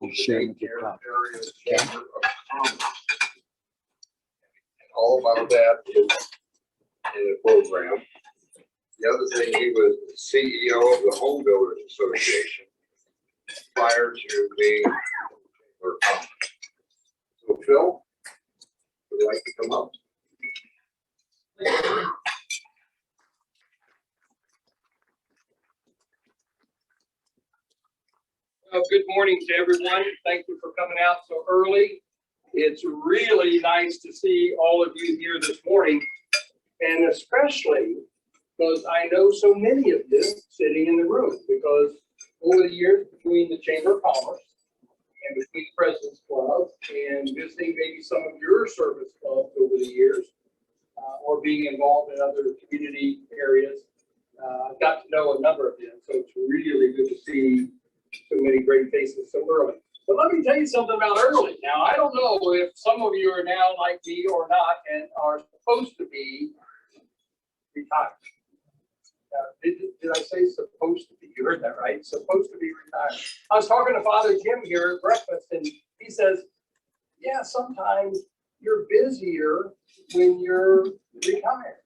Dayton Area Chamber of Commerce. And all about that is in the program. The other thing, he was CEO of the Home Builders Association prior to being Chamber of Commerce. So Phil, would you like to come up? Good morning to everyone. Thank you for coming out so early. It's really nice to see all of you here this morning, and especially because I know so many of you sitting in the room, because over the years between the Chamber of Commerce and between Presidents Club and visiting maybe some of your service clubs over the years, or being involved in other community areas, I've got to know a number of them. So it's really good to see so many great faces so early. But let me tell you something about early. Now, I don't know if some of you are now like me or not and are supposed to be retired. Did I say supposed to be? You heard that right? Supposed to be retired. I was talking to Father Jim here at breakfast, and he says, yeah, sometimes you're busier when you're retired.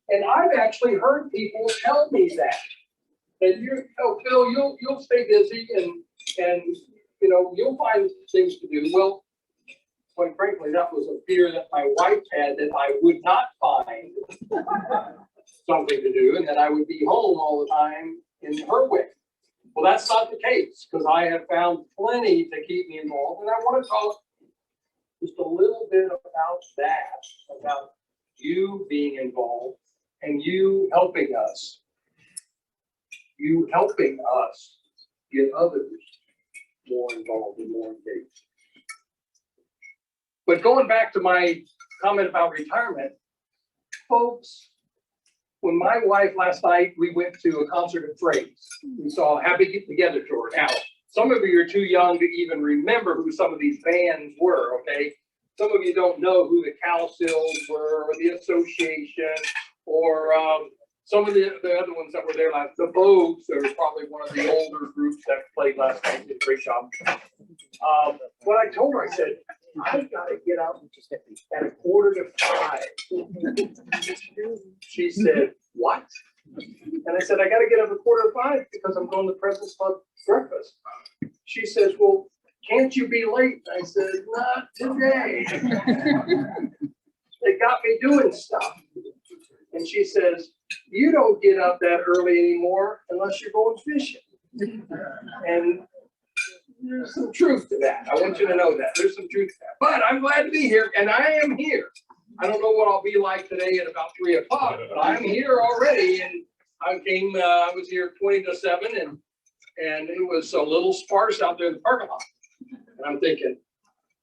And I've actually heard people tell me that you, oh, Phil, you'll stay busy and you know, you'll find things to do. Well, quite frankly, that was a fear that my wife had, that I would not find something to do and that I would be home all the time in her way. Well, that's not the case, because I have found plenty to keep me involved. And I want to talk just a little bit about that, about you being involved and you helping us get others more involved and more engaged. But going back to my comment about retirement, folks, when my wife last night, we went to a concert of praise. We saw Happy Get Together tour. Now, some of you are too young to even remember who some of these bands were, okay? Some of you don't know who the Cowsills were, or the Association, or some of the other ones that were there last. The Vogues, they were probably one of the older groups that played last night. Did a great job. What I told her, I said, I've got to get out at 4:45. She said, what? And I said, I got to get up at 4:45 because I'm going to Presidents Club breakfast. She says, well, can't you be late? I said, not today. They got me doing stuff. And she says, you don't get up that early anymore unless you're going fishing. And there's some truth to that. I want you to know that. There's some truth to that. But I'm glad to be here, and I am here. I don't know what I'll be like today at about 3 o'clock, but I'm here already. And I was here 20 to 7, and it was a little sparse out there in the parking lot. And I'm thinking,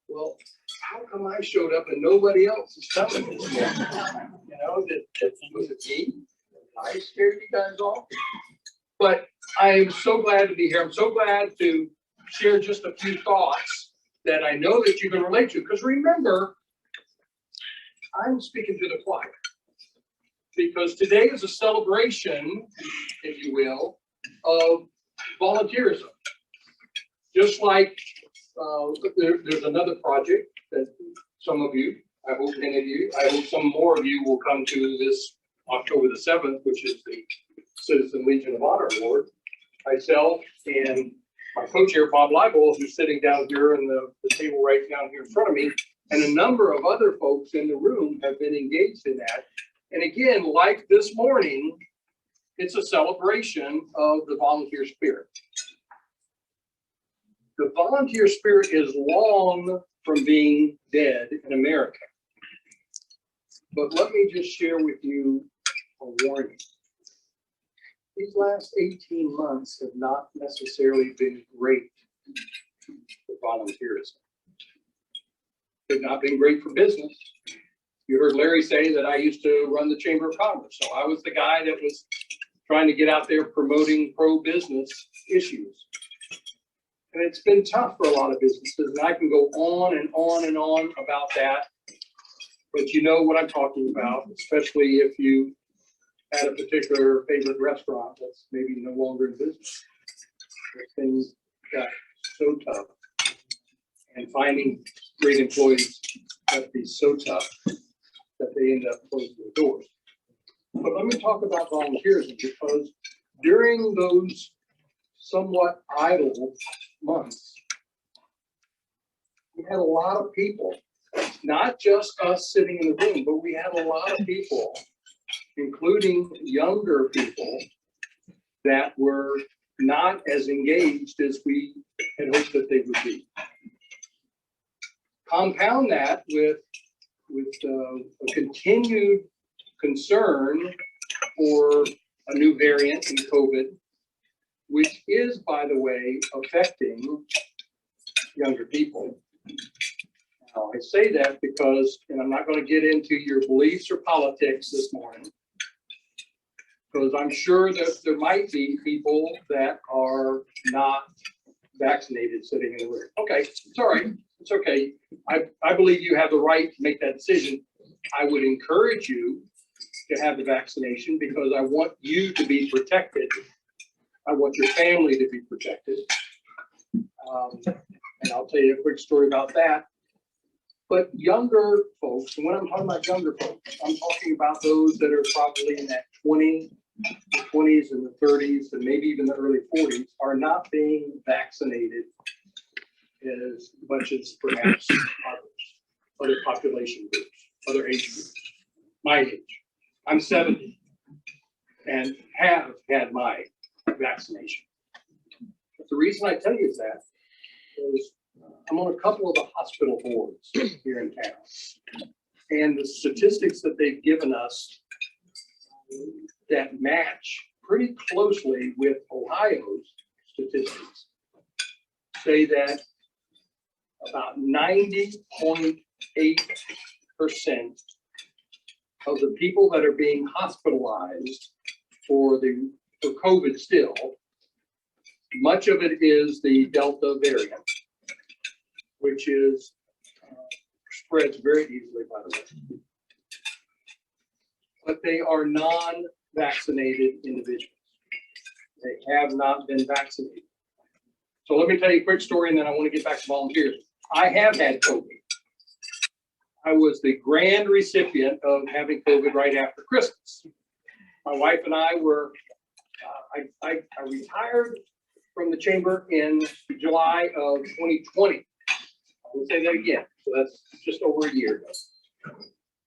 well, how come I showed up and nobody else is coming this morning? You know, was it me? I scared you guys off. But I am so glad to be here. I'm so glad to share just a few thoughts that I know that you can relate to. Because remember, I'm speaking to the choir. Because today is a celebration, if you will, of volunteerism. Just like there's another project that some of you, I hope many of you, I hope some more of you will come to this October the 7th, which is the Citizen Legion of Honor Award. Myself and my co-chair, Bob Leibel, who's sitting down here in the table right down here in front of me, and a number of other folks in the room have been engaged in that. And again, like this morning, it's a celebration of the volunteer spirit. The volunteer spirit is long from being dead in America. But let me just share with you a warning. These last 18 months have not necessarily been great for volunteerism. They've not been great for business. You heard Larry say that I used to run the Chamber of Commerce. So I was the guy that was trying to get out there promoting pro-business issues. And it's been tough for a lot of businesses. And I can go on and on and on about that. But you know what I'm talking about, especially if you had a particular favorite restaurant that's maybe no longer in business. Things got so tough And finding great employees must be so tough that they end up closing the doors. But let me talk about volunteerism, because during those somewhat idle months, we had a lot of people, not just us sitting in the room, but we had a lot of people, including younger people, that were not as engaged as we had hoped that they would be. Compound that with a continued concern for a new variant in COVID, which is, by the way, affecting younger people. Now, I say that because, and I'm not going to get into your beliefs or politics this morning, because I'm sure that there might be people that are not vaccinated sitting in the room. Okay, it's all right. It's okay. I believe you have the right to make that decision. I would encourage you to have the vaccination because I want you to be protected. I want your family to be protected. And I'll tell you a quick story about that. But younger folks, and when I'm talking about younger folks, I'm talking about those that are probably in that 20s and the 30s and maybe even the early 40s are not being vaccinated as much as perhaps other population groups, other age groups. My age, I'm 70 and have had my vaccination. But the reason I tell you that is I'm on a couple of the hospital boards here in town. And the statistics that they've given us that match pretty closely with Ohio's statistics say that about 90.8% of the people that are being hospitalized for COVID still, much of it is the Delta variant, which is spreads very easily, by the way. But they are non-vaccinated individuals. They have not been vaccinated. So let me tell you a quick story, and then I want to get back to volunteers. I have had COVID. I was the grand recipient of having COVID right after Christmas. My wife and I were, I retired from the chamber in July of 2020. I will say that again. So that's just over a year ago.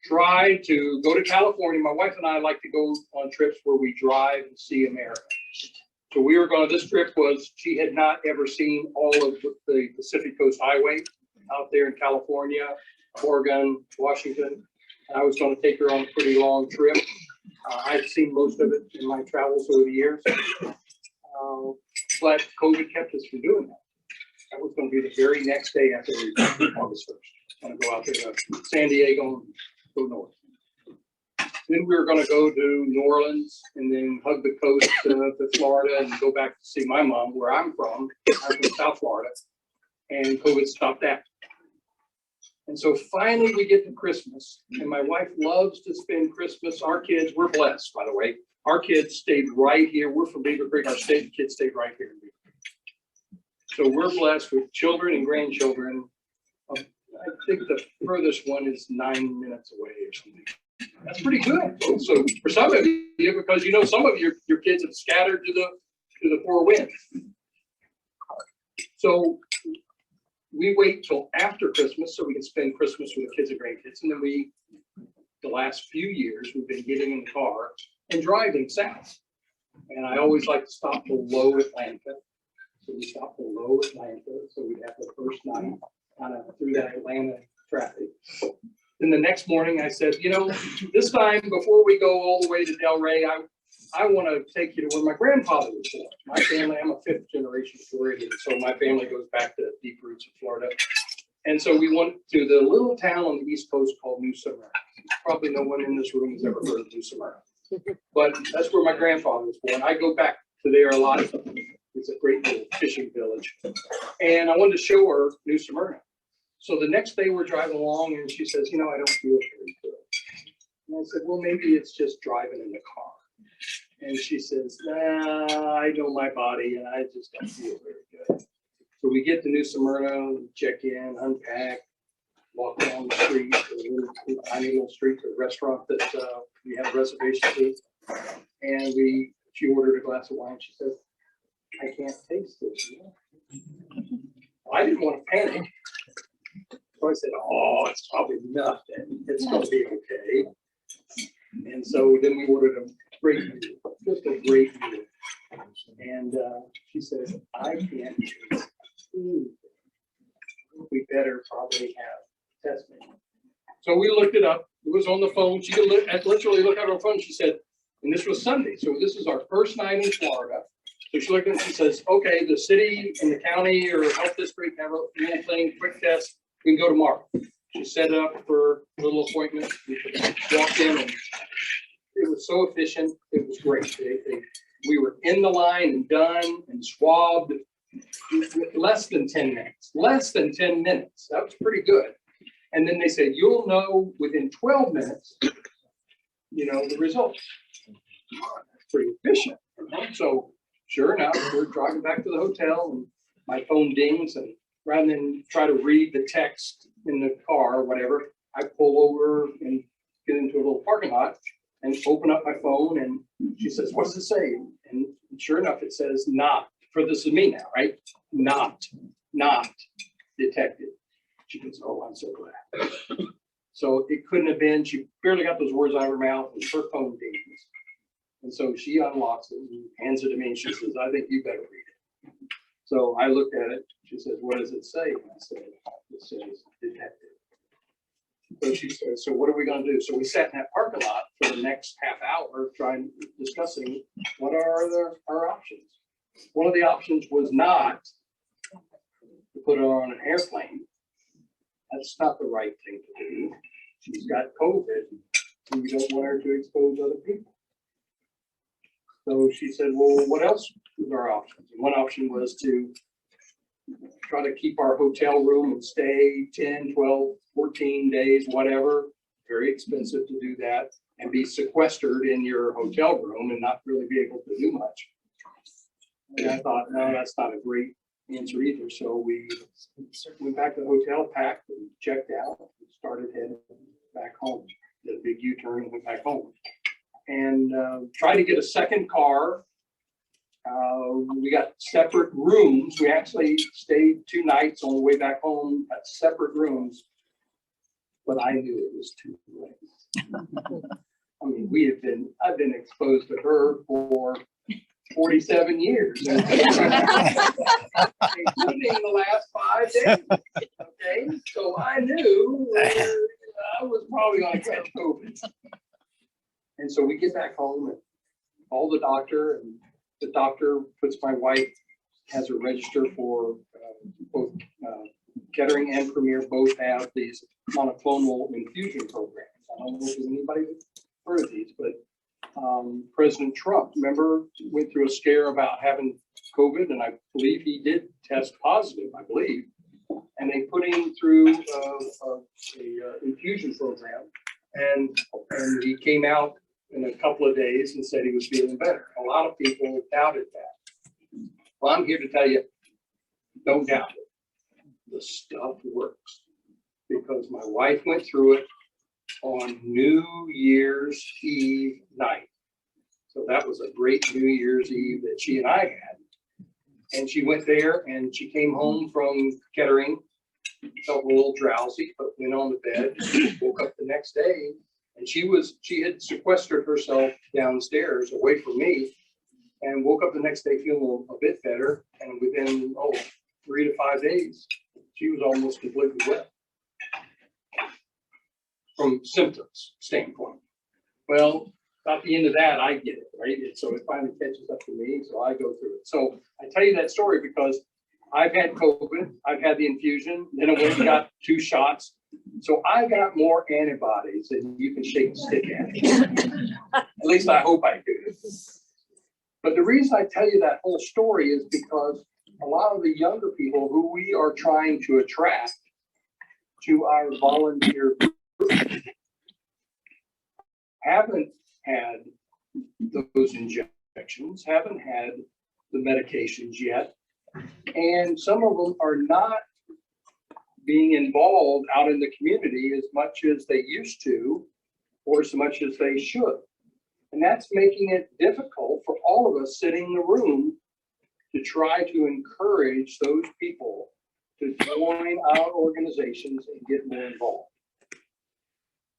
Tried to go to California. My wife and I like to go on trips where we drive and see America. So we were going, this trip was, she had not ever seen all of the Pacific Coast Highway out there in California, Oregon, Washington. And I was going to take her on a pretty long trip. I've seen most of it in my travels over the years. But COVID kept us from doing that. That was going to be the very next day after August 1st. I'm going to go out there to San Diego and go north. Then we were going to go to New Orleans and then hug the coast to Florida and go back to see my mom, where I'm from. I'm from South Florida. And COVID stopped that. And so finally we get to Christmas, and my wife loves to spend Christmas. Our kids, we're blessed, by the way. Our kids stayed right here. We're from Beaver Creek. Our kids stayed right here in Beaver Creek. So we're blessed with children and grandchildren. I think the furthest one is 9 minutes away or something. That's pretty good. So for some of you, because you know some of your kids have scattered to the four winds. So we wait till after Christmas so we can spend Christmas with the kids and grandkids. And then the last few years, we've been getting in the car and driving south. And I always like to stop below Atlanta. So we stopped below Atlanta. So we'd have the first night kind of through that Atlanta traffic. Then the next morning I said, you know, this time before we go all the way to Delray, I want to take you to where my grandfather was born. My family, I'm a 5th generation Floridian, so my family goes back to deep roots of Florida. And so we went to the little town on the East Coast called New Smyrna. Probably no one in this room has ever heard of New Smyrna. But that's where my grandfather was born. I go back to there a lot. It's a great little fishing village. And I wanted to show her New Smyrna. So the next day we're driving along and she says, you know, I don't feel very good. And I said, well, maybe it's just driving in the car. And she says, nah, I know my body and I just don't feel very good. So we get to New Smyrna, check in, unpack, walk down the street, a tiny little street to a restaurant that we had a reservation to. And she ordered a glass of wine. She says, I can't taste this. I didn't want to panic. So I said, oh, it's probably nothing. It's going to be okay. And so then we ordered a great meal, just a great meal. And she says, I can't taste food. We better probably have testing. So we looked it up. It was on the phone. She could literally look at her phone. She said, and this was Sunday. So this is our first night in Florida. So she looked at it and she says, okay, the city and the county or health district have a little thing, quick test. We can go tomorrow. She set up for a little appointment. We walked in and it was so efficient. It was great. We were in the line and done and swabbed less than 10 minutes. Less than 10 minutes. That was pretty good. And then they said, you'll know within 12 minutes, the results. That's pretty efficient. So sure enough, we're driving back to the hotel and my phone dings, and rather than try to read the text in the car or whatever, I pull over and get into a little parking lot and open up my phone, and she says, what does it say? And sure enough, it says not, for this is me now, right? Not detected. She goes, oh, I'm so glad. So it couldn't have been, she barely got those words out of her mouth and her phone dings. And so she unlocks it and hands it to me and she says, I think you better read it. So I looked at it. She says, what does it say? And I said, it says detective. So she said, so what are we going to do? So we sat in that parking lot for the next half hour discussing what are our options. One of the options was not to put her on an airplane. That's not the right thing to do. She's got COVID and we don't want her to expose other people. So she said, well, what else was our options? And one option was to try to keep our hotel room and stay 10, 12, 14 days, whatever. Very expensive to do that and be sequestered in your hotel room and not really be able to do much. And I thought, no, that's not a great answer either. So we went back to the hotel, packed and checked out and started heading back home. Did a big U-turn and went back home. And tried to get a second car. We got separate rooms. We actually stayed 2 nights on the way back home at separate rooms, but I knew it was too late. I mean, I've been exposed to her for 47 years, including the last 5 days. Okay, so I knew I was probably going to catch COVID. And so we get back home and call the doctor, and the doctor puts my wife, has her register for both Kettering and Premier both have these monoclonal infusion programs. I don't know if anybody heard of these, but President Trump, remember, went through a scare about having COVID, and I believe he did test positive, I believe. And they put him through a infusion program, and he came out in a couple of days and said he was feeling better. A lot of people doubted that. Well, I'm here to tell you, don't doubt it. The stuff works, because my wife went through it on New Year's Eve night. So that was a great New Year's Eve that she and I had. And she went there and she came home from Kettering, felt a little drowsy, but went on the bed, woke up the next day, and she had sequestered herself downstairs away from me, and woke up the next day feeling a bit better. And within 3 to 5 days, she was almost completely well from symptoms standpoint. Well, about the end of that, I get it, right? So it finally catches up to me, so I go through it. So I tell you that story because I've had COVID, I've had the infusion, then I went and got 2 shots. So I got more antibodies than you can shake a stick at. At least I hope I do. But the reason I tell you that whole story is because a lot of the younger people who we are trying to attract to our volunteer group haven't had those injections, haven't had the medications yet, And some of them are not being involved out in the community as much as they used to, or as much as they should. And that's making it difficult for all of us sitting in the room to try to encourage those people to join our organizations and get more involved.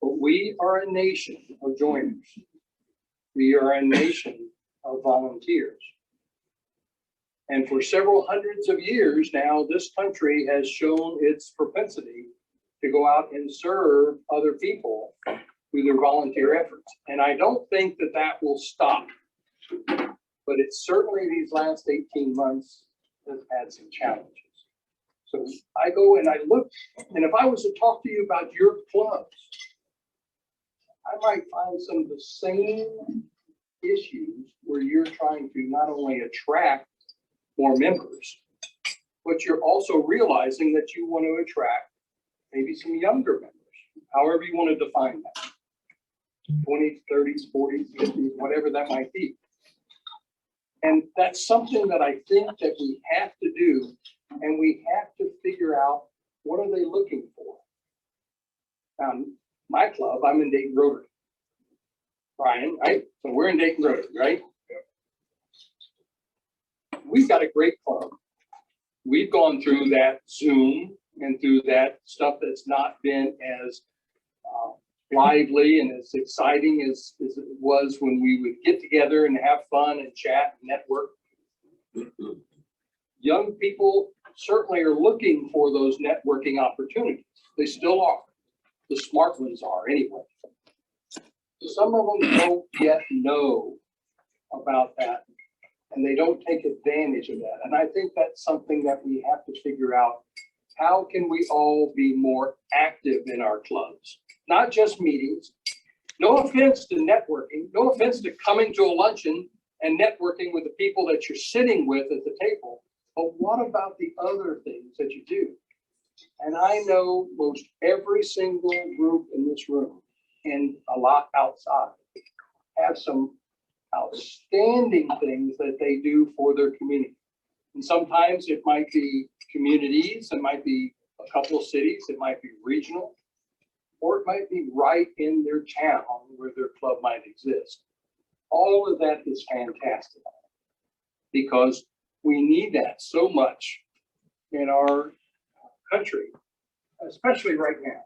But we are a nation of joiners. We are a nation of volunteers. And for several hundreds of years now, this country has shown its propensity to go out and serve other people through their volunteer efforts. And I don't think that that will stop. But it's certainly these last 18 months has had some challenges. So I go and I look, and if I was to talk to you about your clubs, I might find some of the same issues where you're trying to not only attract more members, but you're also realizing that you want to attract maybe some younger members, however you want to define that. 20s, 30s, 40s, 50s, whatever that might be. And that's something that I think that we have to do, and we have to figure out what are they looking for. My club, I'm in Dayton Rotary. Brian, right? So we're in Dayton Rotary, right? We've got a great club. We've gone through that Zoom and through that stuff that's not been as lively and as exciting as it was when we would get together and have fun and chat and network. Young people certainly are looking for those networking opportunities. They still are. The smart ones are anyway. Some of them don't yet know about that, and they don't take advantage of that. And I think that's something that we have to figure out. How can we all be more active in our clubs? Not just meetings. No offense to networking, no offense to coming to a luncheon and networking with the people that you're sitting with at the table. But what about the other things that you do? And I know most every single group in this room and a lot outside have some outstanding things that they do for their community. And sometimes it might be communities, it might be a couple of cities, it might be regional, or it might be right in their town where their club might exist. All of that is fantastic because we need that so much in our country, especially right now.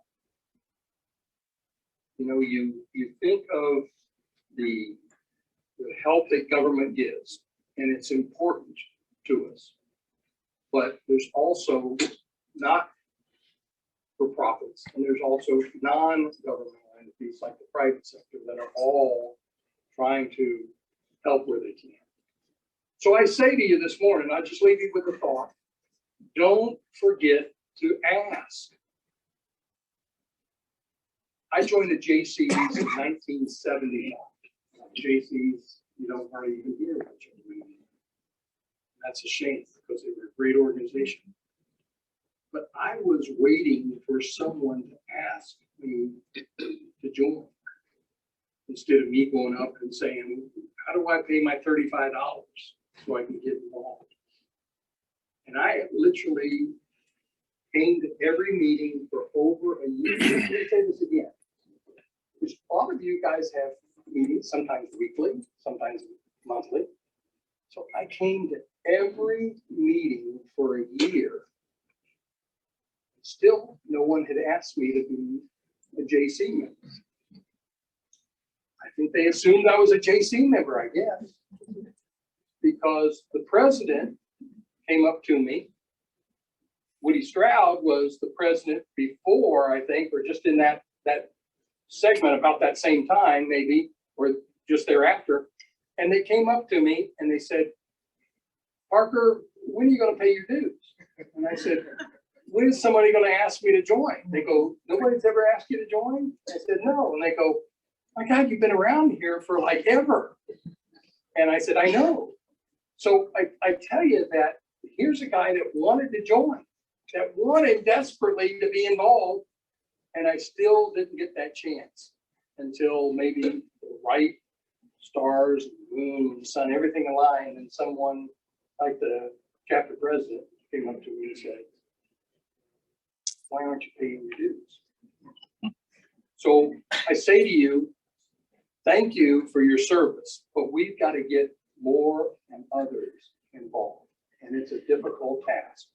You know, you think of the help that government gives, and it's important to us. But there's also not for profits, and there's also non-governmental entities like the private sector that are all trying to help where they can. So I say to you this morning, I just leave you with a thought. Don't forget to ask. I joined the JCs in 1971. JCs, you don't hardly even hear much of them. That's a shame because they were a great organization. But I was waiting for someone to ask me to join instead of me going up and saying, how do I pay my $35 so I can get involved? And I literally came to every meeting for over a year. Let me say this again. Because a lot of you guys have meetings, sometimes weekly, sometimes monthly. So I came to every meeting for a year. Still, no one had asked me to be a JC member. I think they assumed I was a JC member, I guess, because the president came up to me. Woody Stroud was the president before, I think, or just in that segment about that same time, maybe, or just thereafter. And they came up to me and they said, Parker, when are you going to pay your dues? And I said, when is somebody going to ask me to join? They go, nobody's ever asked you to join? I said, no. And they go, my God, you've been around here for like ever. And I said, I know. So I tell you that here's a guy that wanted to join, that wanted desperately to be involved. And I still didn't get that chance until maybe the right stars, the moon, the sun, everything aligned, and someone like the chapter president came up to me and said, why aren't you paying your dues? So I say to you, thank you for your service, but we've got to get more and others involved. And it's a difficult task,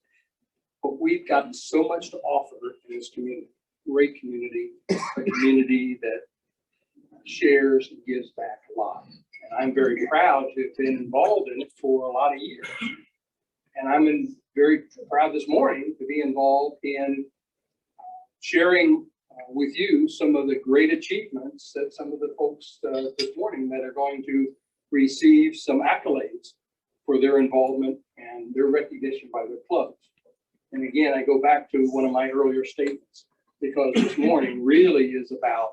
but we've got so much to offer in this community, great community, a community that shares and gives back a lot. And I'm very proud to have been involved in it for a lot of years. And I'm very proud this morning to be involved in sharing with you some of the great achievements that some of the folks this morning that are going to receive some accolades for their involvement and their recognition by their clubs. And again, I go back to one of my earlier statements, because this morning really is about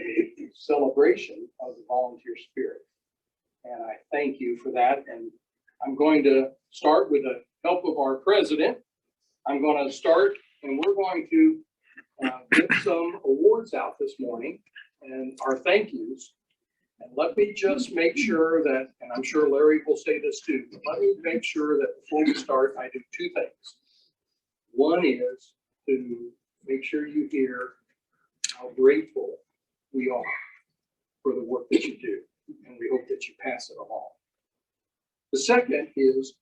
a celebration of the volunteer spirit. And I thank you for that. And I'm going to start with the help of our president. I'm going to start, and we're going to get some awards out this morning and our thank yous. And let me just make sure that, and I'm sure Larry will say this too, but let me make sure that before we start, I do two things. One is to make sure you hear how grateful we are for the work that you do, and we hope that you pass it along. The second is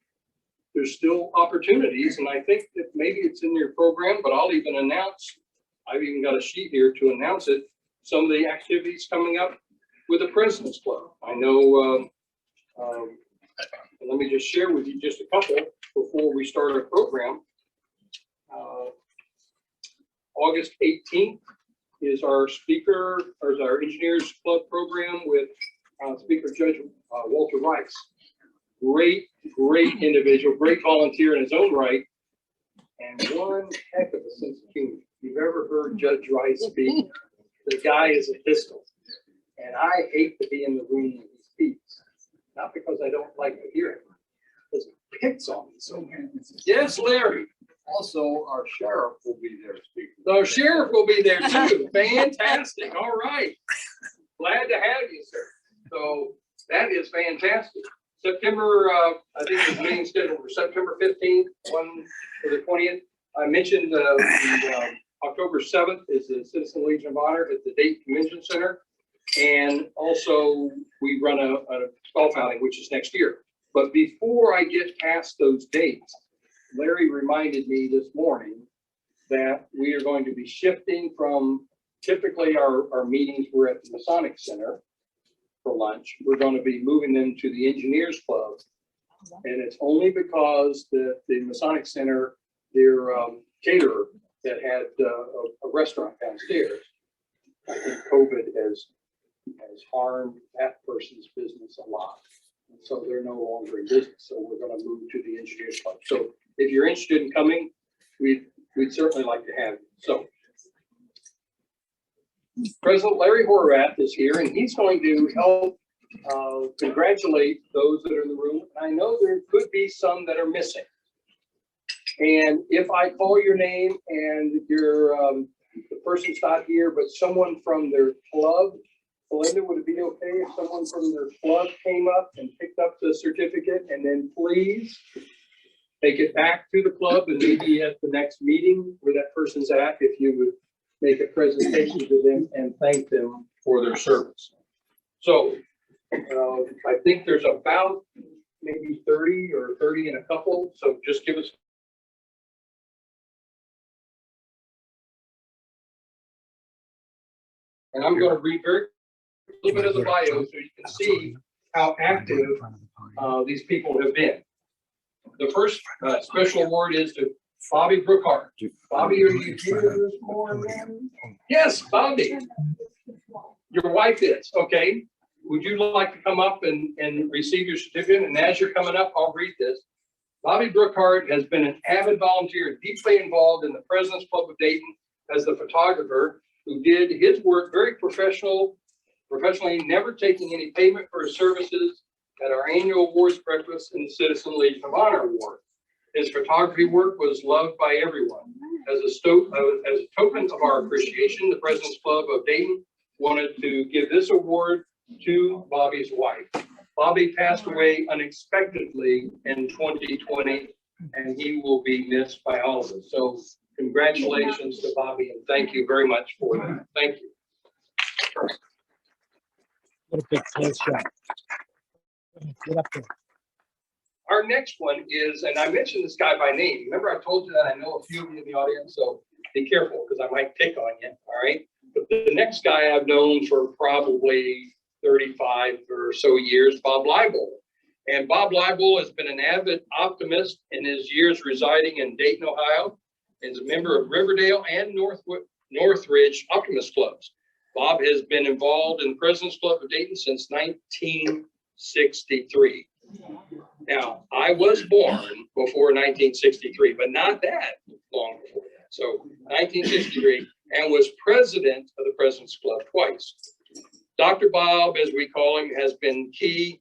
there's still opportunities, and I think that maybe it's in your program, but I'll even announce, I've even got a sheet here to announce it, some of the activities coming up with the Presidents Club. I know, let me just share with you just a couple before we start our program. August 18th is our speaker, or is our Engineers Club program with Speaker Judge Walter Rice. Great individual, great volunteer in his own right, and one heck of a sense of humor. If you've ever heard Judge Rice speak, the guy is a pistol. And I hate to be in the room when he speaks, not because I don't like to hear him, because he picks on me so bad. Yes, Larry. Also, our sheriff will be there speaking. The sheriff will be there too. Fantastic. All right. Glad to have you, sir. So that is fantastic. September, I think the meeting scheduled for September 15th, one for the 20th. I mentioned October 7th is the Citizen Legion of Honor at the Dayton Convention Center. And also we run a golf outing, which is next year. But before I get past those dates, Larry reminded me this morning that we are going to be shifting from, typically our meetings were at the Masonic Center for lunch. We're going to be moving them to the Engineers Club. And it's only because the Masonic Center, their caterer that had a restaurant downstairs, I think COVID has harmed that person's business a lot. And so they're no longer in business. So we're going to move to the Engineers Club. So if you're interested in coming, we'd certainly like to have you. So President Larry Horvath is here, and he's going to help congratulate those that are in the room. And I know there could be some that are missing. And if I call your name and you're the person's not here, but someone from their club, Belinda, would it be okay if someone from their club came up and picked up the certificate, and then please take it back to the club, and maybe at the next meeting where that person's at, if you would make a presentation to them and thank them for their service. So I think there's about maybe 30 or 30 and a couple. So just give us. And I'm going to read a little bit of the bio so you can see how active these people have been. The first special award is to Bobby Brookhart. Bobby, are you here this morning? Yes, Bobby. Your wife is. Okay. Would you like to come up and receive your certificate? And as you're coming up, I'll read this. Bobby Brookhart has been an avid volunteer, deeply involved in the Presidents Club of Dayton as the photographer who did his work very professionally, never taking any payment for his services at our annual awards breakfast in the Citizen Legion of Honor Award. His photography work was loved by everyone. As a token of our appreciation, the Presidents Club of Dayton wanted to give this award to Bobby's wife. Bobby passed away unexpectedly in 2020, and he will be missed by all of us. So congratulations to Bobby, and thank you very much for that. Thank you. What a big close shot. Get up there. Our next one is, and I mentioned this guy by name. Remember I told you that I know a few of you in the audience, so be careful because I might pick on you, all right? But the next guy I've known for probably 35 or so years, Bob Leibel. And Bob Leibel has been an avid optimist in his years residing in Dayton, Ohio. He's a member of Riverdale and Northridge Optimist Clubs. Bob has been involved in the Presidents Club of Dayton since 1963. Now, I was born before 1963, but not that long before that. So 1963, and was president of the Presidents Club twice. Dr. Bob, as we call him, has been key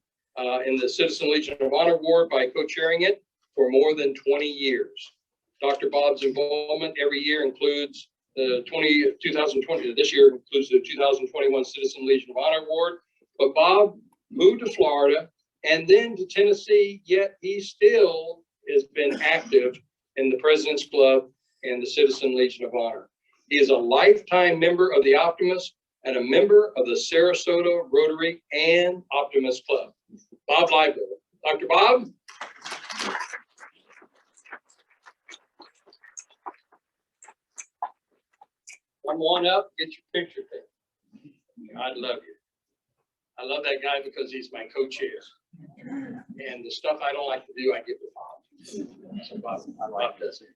in the Citizen Legion of Honor Award by co-chairing it for more than 20 years. Dr. Bob's involvement every year includes the 2020, this year includes the 2021 Citizen Legion of Honor Award. But Bob moved to Florida and then to Tennessee, yet he still has been active in the President's Club and the Citizen Legion of Honor. He is a lifetime member of the Optimists and a member of the Sarasota Rotary and Optimist Club. Bob Leibel. Dr. Bob? Come on up, get your picture taken. I love you. I love that guy because he's my co-chair. And the stuff I don't like to do, I give to Bob. So Bob does it.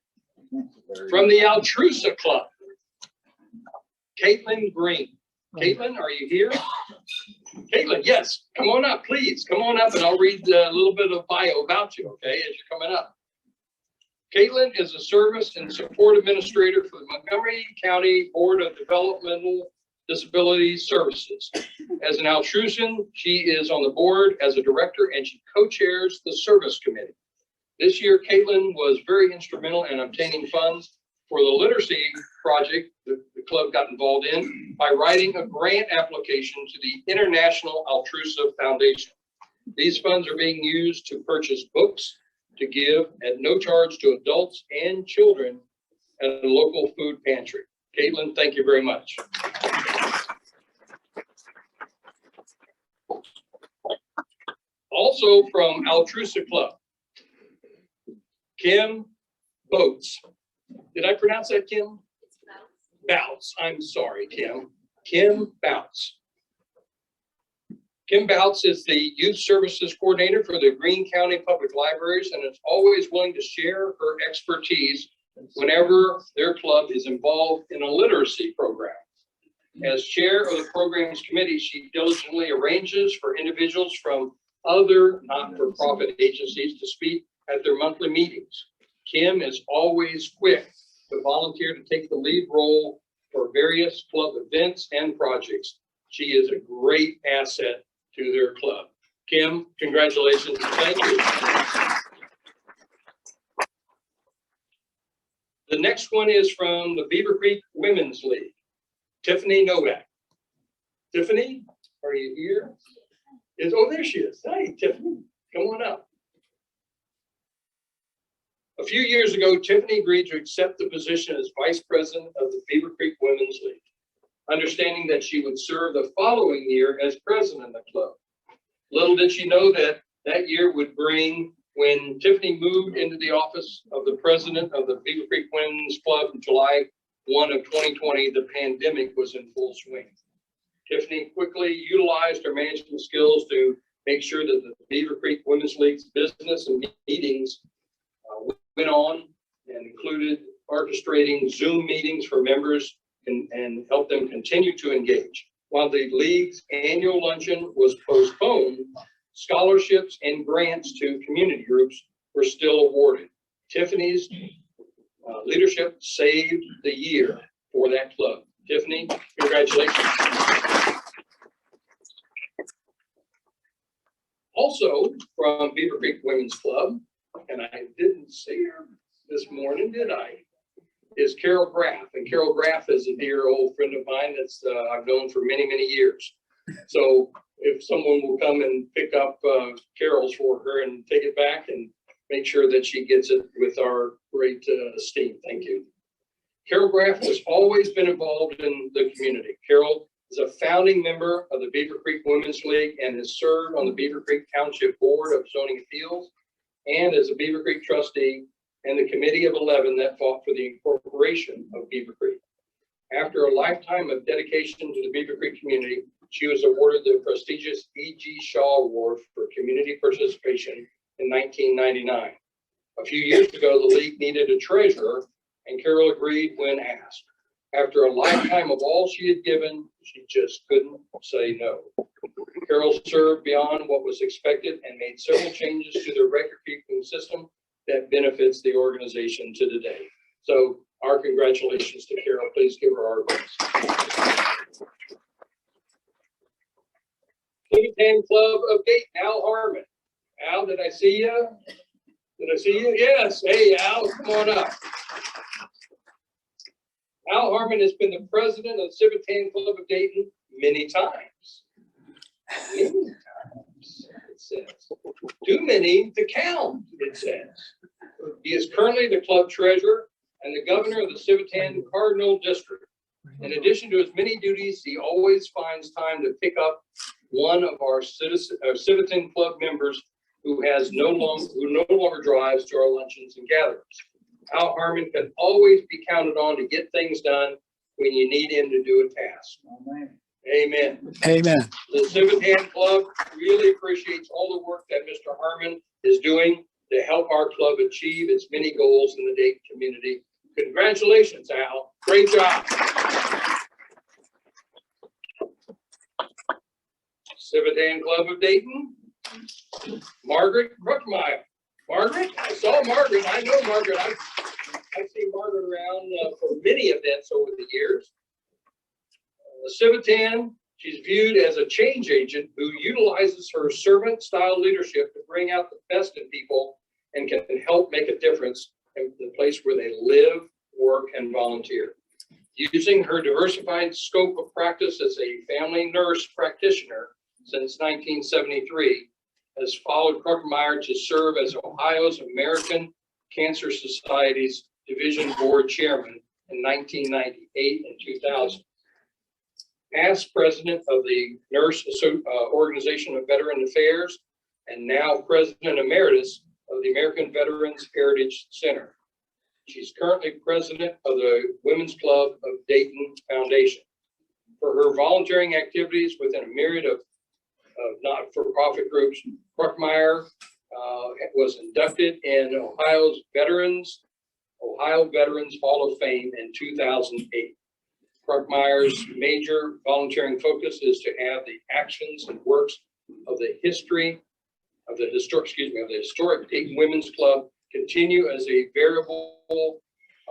From the Altrusa Club, Caitlin Green. Caitlin, are you here? Caitlin, yes, come on up, please. Come on up and I'll read a little bit of bio about you, okay, as you're coming up. Caitlin is a service and support administrator for the Montgomery County Board of Developmental Disability Services. As an Altrusian, she is on the board as a director and she co-chairs the service committee. This year, Caitlin was very instrumental in obtaining funds for the literacy project that the club got involved in by writing a grant application to the International Altrusa Foundation. These funds are being used to purchase books to give at no charge to adults and children at a local food pantry. Caitlin, thank you very much. Also from Altrusa Club, Kim Boats. Did I pronounce that, Kim? Bouts. I'm sorry, Kim. Kim Bouts. Kim Bouts is the Youth Services Coordinator for the Greene County Public Libraries and is always willing to share her expertise whenever their club is involved in a literacy program. As chair of the programs committee, she diligently arranges for individuals from other not-for-profit agencies to speak at their monthly meetings. Kim is always quick to volunteer to take the lead role for various club events and projects. She is a great asset to their club. Kim, congratulations. Thank you. The next one is from the Beaver Creek Women's League, Tiffany Novak. Tiffany, are you here? Oh, there she is. Hi, Tiffany. Come on up. A few years ago, Tiffany agreed to accept the position as vice president of the Beaver Creek Women's League, understanding that she would serve the following year as president of the club. Little did she know that that year would bring, when Tiffany moved into the office of the president of the Beaver Creek Women's Club in July 1 of 2020, the pandemic was in full swing. Tiffany quickly utilized her management skills to make sure that the Beaver Creek Women's League's business and meetings went on and included orchestrating Zoom meetings for members and help them continue to engage. While the league's annual luncheon was postponed, scholarships and grants to community groups were still awarded. Tiffany's leadership saved the year for that club. Tiffany, congratulations. Also from Beaver Creek Women's Club, and I didn't see her this morning, did I? Is Carol Graff. And Carol Graff is a dear old friend of mine that's I've known for many, many years. So if someone will come and pick up Carol's for her and take it back and make sure that she gets it with our great esteem. Thank you. Carol Graff has always been involved in the community. Carol is a founding member of the Beaver Creek Women's League and has served on the Beaver Creek Township Board of Zoning Appeals and as a Beaver Creek trustee and the Committee of 11 that fought for the incorporation of Beaver Creek. After a lifetime of dedication to the Beaver Creek community, she was awarded the prestigious E.G. Shaw Award for community participation in 1999. A few years ago, the league needed a treasurer, and Carol agreed when asked. After a lifetime of all she had given, she just couldn't say no. Carol served beyond what was expected and made several changes to the record-keeping system that benefits the organization to today. So our congratulations to Carol. Please give her our best. Presidents Club of Dayton, Al Harmon. Al, did I see you? Did I see you? Yes. Hey, Al, come on up. Al Harmon has been the president of the Civitan Club of Dayton many times. Many times, it says. Too many to count, it says. He is currently the club treasurer and the governor of the Civitan Cardinal District. In addition to his many duties, he always finds time to pick up one of our Civitan Club members who no longer drives to our luncheons and gatherings. Al Harmon can always be counted on to get things done when you need him to do a task. Amen. Amen. Amen. The Civitan Club really appreciates all the work that Mr. Harmon is doing to help our club achieve its many goals in the Dayton community. Congratulations, Al. Great job. Civitan Club of Dayton, Margaret Bruckmeyer. Margaret, I saw Margaret. I know Margaret. I've seen Margaret around for many events over the years. Civitan, she's viewed as a change agent who utilizes her servant-style leadership to bring out the best in people and can help make a difference in the place where they live, work, and volunteer. Using her diversified scope of practice as a family nurse practitioner since 1973, has followed Bruckmeyer to serve as Ohio's American Cancer Society's Division Board Chairman in 1998 and 2000. Past president of the Nurse Organization of Veteran Affairs, and now president emeritus of the American Veterans Heritage Center. She's currently president of the Women's Club of Dayton Foundation. For her volunteering activities within a myriad of not-for-profit groups, Bruckmeyer was inducted in Ohio Veterans Hall of Fame in 2008. Bruckmeyer's major volunteering focus is to have the actions and works of the historic Dayton Women's Club continue as a variable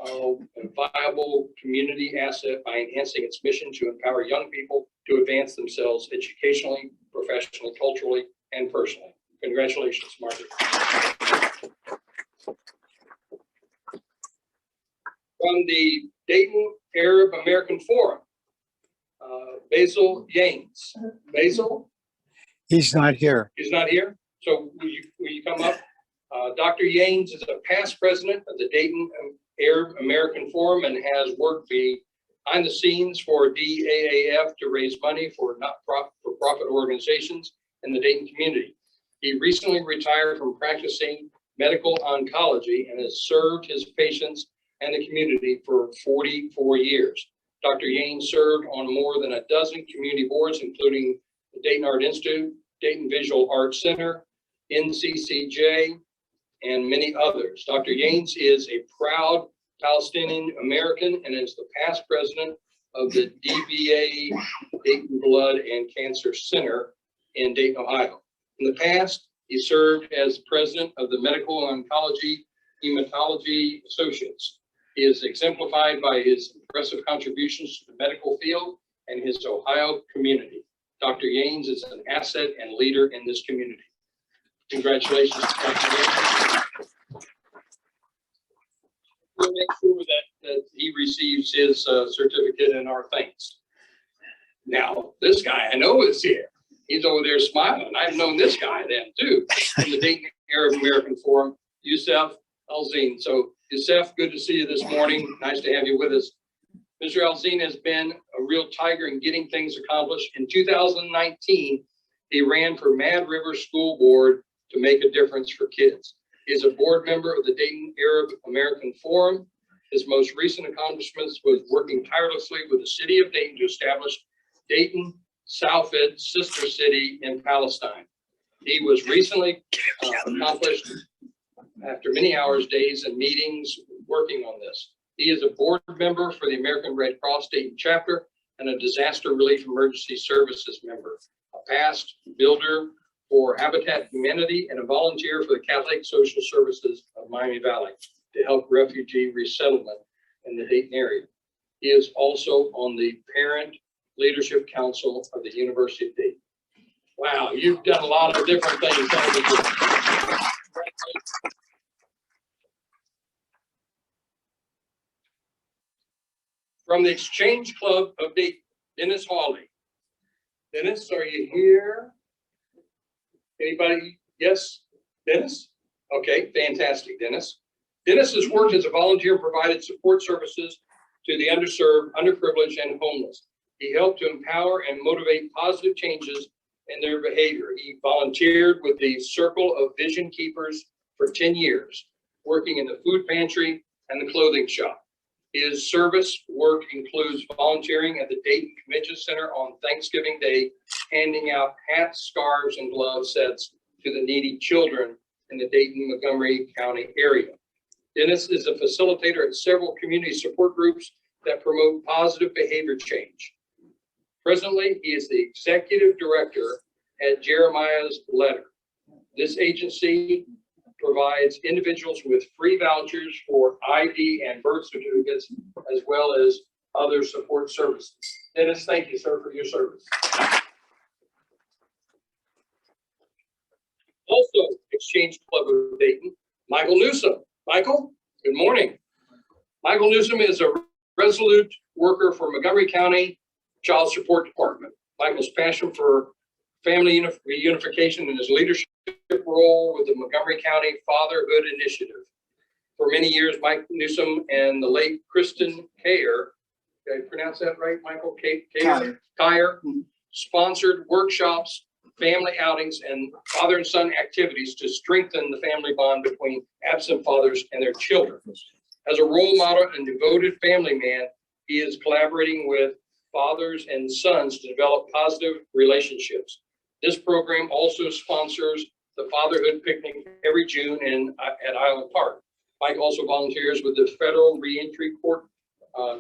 and viable community asset by enhancing its mission to empower young people to advance themselves educationally, professionally, culturally, and personally. Congratulations, Margaret. From the Dayton Arab American Forum, Basil Yanes. Basil? He's not here. He's not here? So will you come up? Dr. Yanes is a past president of the Dayton Arab American Forum and has worked behind the scenes for DAAF to raise money for not-for-profit organizations in the Dayton community. He recently retired from practicing medical oncology and has served his patients and the community for 44 years. Dr. Yanes served on more than a dozen community boards, including the Dayton Art Institute, Dayton Visual Arts Center, NCCJ, and many others. Dr. Yanes is a proud Palestinian American and is the past president of the DBA Dayton Blood and Cancer Center in Dayton, Ohio. In the past, he served as president of the Medical Oncology Hematology Associates. He is exemplified by his impressive contributions to the medical field and his Ohio community. Dr. Yanes is an asset and leader in this community. Congratulations, Dr. Yanes. We'll make sure that he receives his certificate and our thanks. Now, this guy I know is here. He's over there smiling. I've known this guy then too, from the Dayton Arab American Forum, Youssef Alzine. So Youssef, good to see you this morning. Nice to have you with us. Mr. Alzine has been a real tiger in getting things accomplished. In 2019, he ran for Mad River School Board to make a difference for kids. He is a board member of the Dayton Arab American Forum. His most recent accomplishments was working tirelessly with the city of Dayton to establish Dayton Southfed sister city in Palestine. He was recently accomplished after many hours, days, and meetings working on this. He is a board member for the American Red Cross Dayton chapter and a disaster relief emergency services member, a past builder for Habitat Humanity and a volunteer for the Catholic Social Services of Miami Valley to help refugee resettlement in the Dayton area. He is also on the Parent Leadership Council of the University of Dayton. Wow, you've done a lot of different things. From the Exchange Club of Dayton, Dennis Hawley. Dennis, are you here? Anybody? Yes, Dennis? Okay, fantastic, Dennis. Dennis has worked as a volunteer and provided support services to the underserved, underprivileged, and homeless. He helped to empower and motivate positive changes in their behavior. He volunteered with the Circle of Vision Keepers for 10 years, working in the food pantry and the clothing shop. His service work includes volunteering at the Dayton Convention Center on Thanksgiving Day, handing out hats, scarves, and glove sets to the needy children in the Dayton-Montgomery County area. Dennis is a facilitator at several community support groups that promote positive behavior change. Presently, he is the executive director at Jeremiah's Letter. This agency provides individuals with free vouchers for ID and birth certificates, as well as other support services. Dennis, thank you, sir, for your service. Also, Exchange Club of Dayton, Michael Newsom. Michael, good morning. Michael Newsom is a resolute worker for Montgomery County Child Support Department. Michael's passion for family reunification and his leadership role with the Montgomery County Fatherhood Initiative. For many years, Mike Newsom and the late Kristen Kayer, did I pronounce that right, Michael? Kayer, sponsored workshops, family outings, and father and son activities to strengthen the family bond between absent fathers and their children. As a role model and devoted family man, he is collaborating with fathers and sons to develop positive relationships. This program also sponsors the Fatherhood Picnic every June at Island Park. Mike also volunteers with the Federal Reentry Court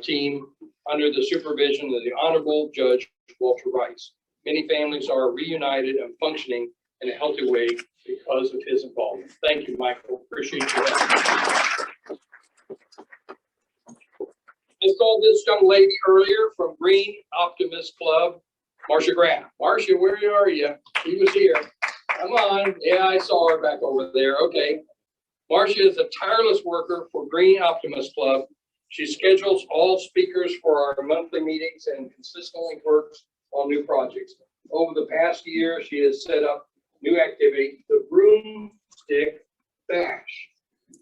team under the supervision of the Honorable Judge Walter Rice. Many families are reunited and functioning in a healthy way because of his involvement. Thank you, Michael. Appreciate you. I saw this young lady earlier from Green Optimist Club, Marcia Graff. Marcia, where are you? She was here. Come on. Yeah, I saw her back over there. Okay. Marcia is a tireless worker for Green Optimist Club. She schedules all speakers for our monthly meetings and consistently works on new projects. Over the past year, she has set up new activity, the Broomstick Bash,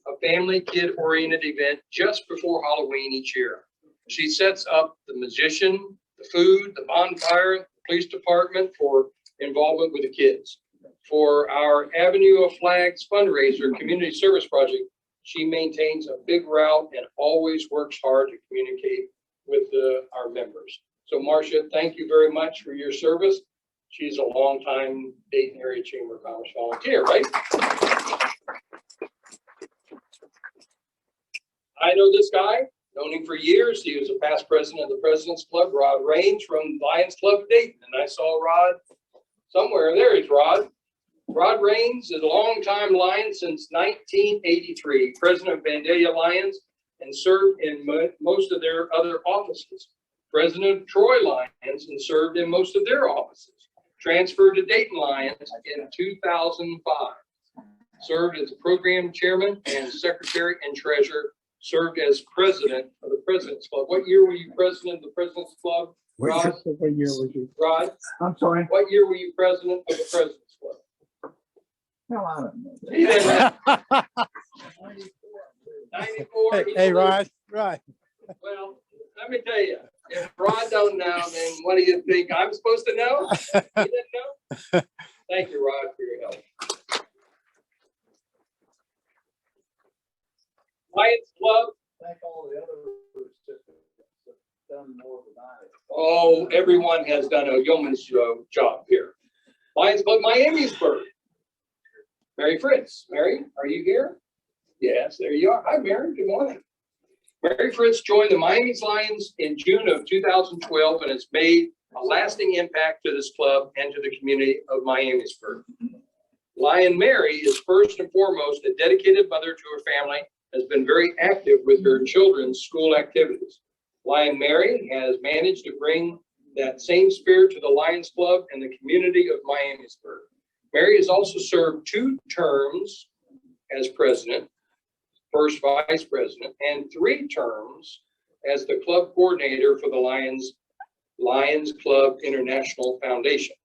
a family kid-oriented event just before Halloween each year. She sets up the magician, the food, the bonfire, the police department for involvement with the kids. For our Avenue of Flags fundraiser community service project, she maintains a big route and always works hard to communicate with our members. So Marcia, thank you very much for your service. She's a longtime Dayton Area Chamber of Commerce volunteer, right? I know this guy, known him for years. He was a past president of the Presidents Club, Rod Raines from Lions Club of Dayton. And I saw Rod somewhere. There he's Rod. Rod Raines is a longtime Lion since 1983, president of Vandalia Lions, and served in most of their other offices. President of Troy Lions and served in most of their offices. Transferred to Dayton Lions in 2005. Served as program chairman and secretary and treasurer. served as president of the Presidents Club. What year were you president of the Presidents Club? Rod? What year was you? Rod, I'm sorry. what year were you president of the Presidents Club? No, I don't know. He didn't know. 94. Hey, Rod, Well, let me tell you, if Rod don't know, then what do you think I'm supposed to know? You didn't know? Thank you, Rod, for your help. Lions Club. Thank all the other recipients that have done more than I have. Oh, everyone has done a yeoman's job here. Lions Club Miamisburg. Mary Fritz. Mary, are you here? Yes, there you are. Hi, Mary. Good morning. Mary Fritz joined the Miami's Lions in June of 2012 and has made a lasting impact to this club and to the community of Miamisburg. Lion Mary is first and foremost a dedicated mother to her family, has been very active with her children's school activities. Lion Mary has managed to bring that same spirit to the Lions Club and the community of Miamisburg. Mary has also served 2 terms as president, first vice president, and 3 terms as the club coordinator for the Lions Club International Foundation.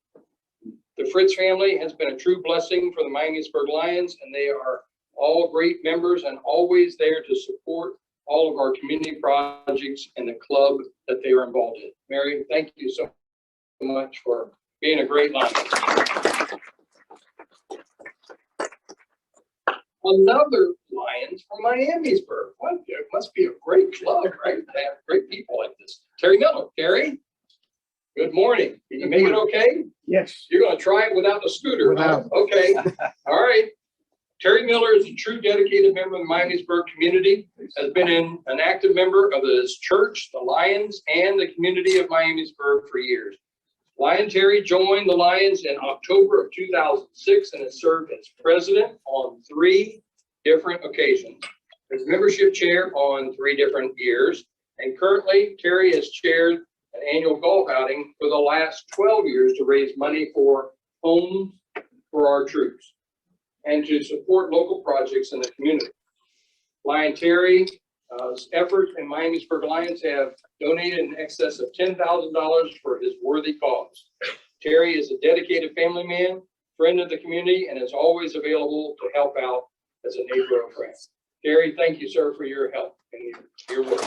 The Fritz family has been a true blessing for the Miamisburg Lions, and they are all great members and always there to support all of our community projects and the club that they are involved in. Mary, thank you so much for being a great Lion. Another Lions from Miamisburg. What? It must be a great club, right? To have great people like this. Terry Miller. Terry, good morning. Can you make it okay? Yes. You're going to try it without the scooter, huh? Okay. All right. Terry Miller is a true dedicated member of the Miamisburg community, has been an active member of his church, the Lions, and the community of Miamisburg for years. Lion Terry joined the Lions in October of 2006 and has served as president on 3 different occasions, as membership chair on 3 different years, and currently Terry has chaired an annual golf outing for the last 12 years to raise money for homes for our troops and to support local projects in the community. Lion Terry's efforts in Miamisburg Lions have donated in excess of $10,000 for his worthy cause. Terry is a dedicated family man, friend of the community, and is always available to help out as a neighbor or friend. Terry, thank you, sir, for your help and your work.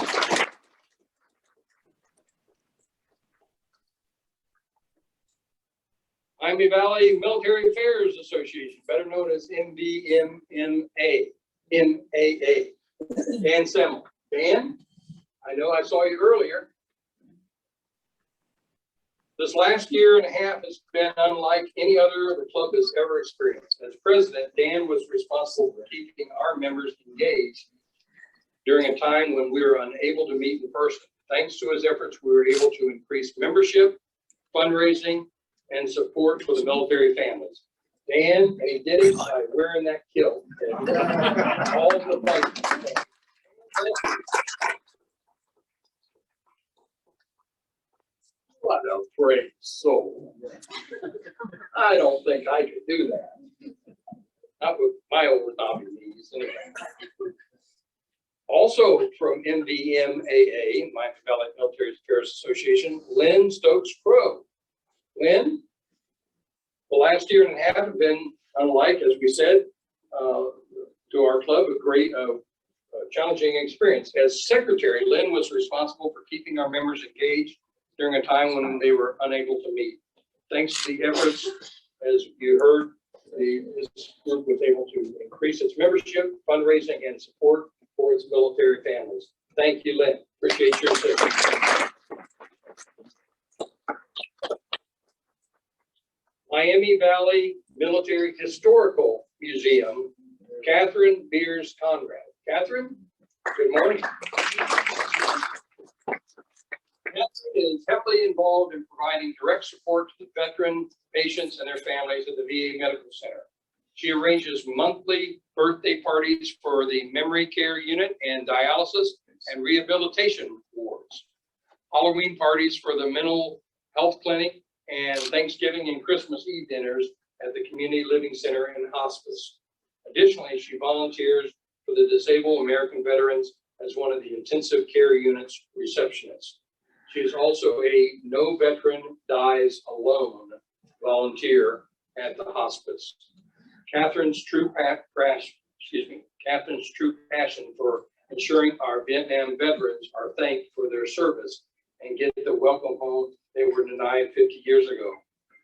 Miami Valley Military Affairs Association, better known as MVMMA, MAA. Dan Semmel. Dan, I know I saw you earlier. This last year and a half has been unlike any other the club has ever experienced. As president, Dan was responsible for keeping our members engaged during a time when we were unable to meet in person. Thanks to his efforts, we were able to increase membership, fundraising, and support for the military families. Dan, and he did it by wearing that kilt. All the places. What a brave soul. I don't think I could do that. Not with my old knobby knees anyway. Also from MVMAA, Miami Valley Military Affairs Association, Lynn Stokes Crow. Lynn, the last year and a half have been unlike, as we said, to our club, a great challenging experience. As secretary, Lynn was responsible for keeping our members engaged during a time when they were unable to meet. Thanks to the efforts, as you heard, this group was able to increase its membership, fundraising, and support for its military families. Thank you, Lynn. Appreciate your assistance. Miami Valley Military Historical Museum, Catherine Beers Conrad. Catherine, good morning. Catherine is heavily involved in providing direct support to the veteran patients and their families at the VA Medical Center. She arranges monthly birthday parties for the memory care unit and dialysis and rehabilitation wards, Halloween parties for the mental health clinic, and Thanksgiving and Christmas Eve dinners at the Community Living Center and Hospice. Additionally, she volunteers for the Disabled American Veterans as one of the intensive care unit's receptionists. She is also a No Veteran Dies Alone volunteer at the hospice. Catherine's true passion for ensuring our Vietnam veterans are thanked for their service and get the welcome home they were denied 50 years ago.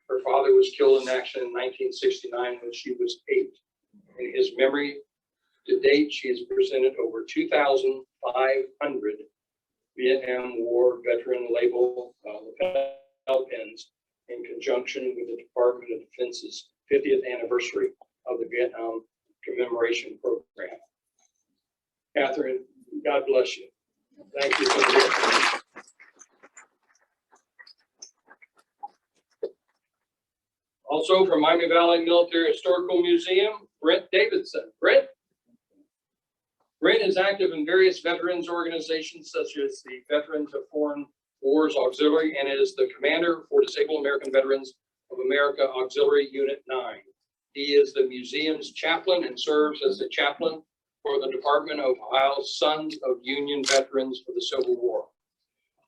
Her father was killed in action in 1969 when she was 8. In his memory, to date, she has presented over 2,500 Vietnam War veteran label lapel pins in conjunction with the Department of Defense's 50th anniversary of the Vietnam Commemoration Program. Catherine, God bless you. Thank you for the Also from Miami Valley Military Historical Museum, Brent Davidson. Brent is active in various veterans organizations such as the Veterans of Foreign Wars Auxiliary and is the commander for Disabled American Veterans of America Auxiliary Unit 9. He is the museum's chaplain and serves as the chaplain for the Department of Ohio's Sons of Union Veterans of the Civil War.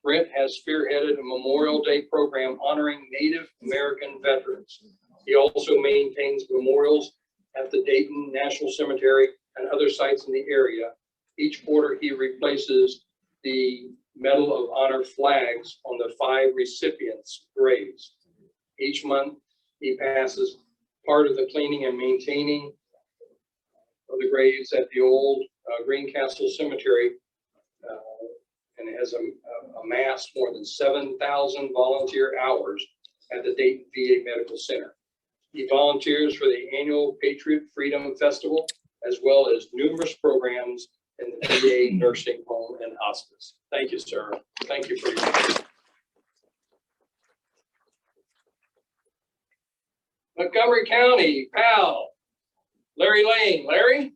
Brent has spearheaded a Memorial Day program honoring Native American veterans. He also maintains memorials at the Dayton National Cemetery and other sites in the area. Each quarter, he replaces the Medal of Honor flags on the 5 recipients' graves. Each month, he passes part of the cleaning and maintaining of the graves at the old Greencastle Cemetery, and has amassed more than 7,000 volunteer hours at the Dayton VA Medical Center. He volunteers for the annual Patriot Freedom Festival, as well as numerous programs in the VA nursing home and hospice. Thank you, sir. Thank you for your time. Montgomery County, pal, Larry Lane. Larry,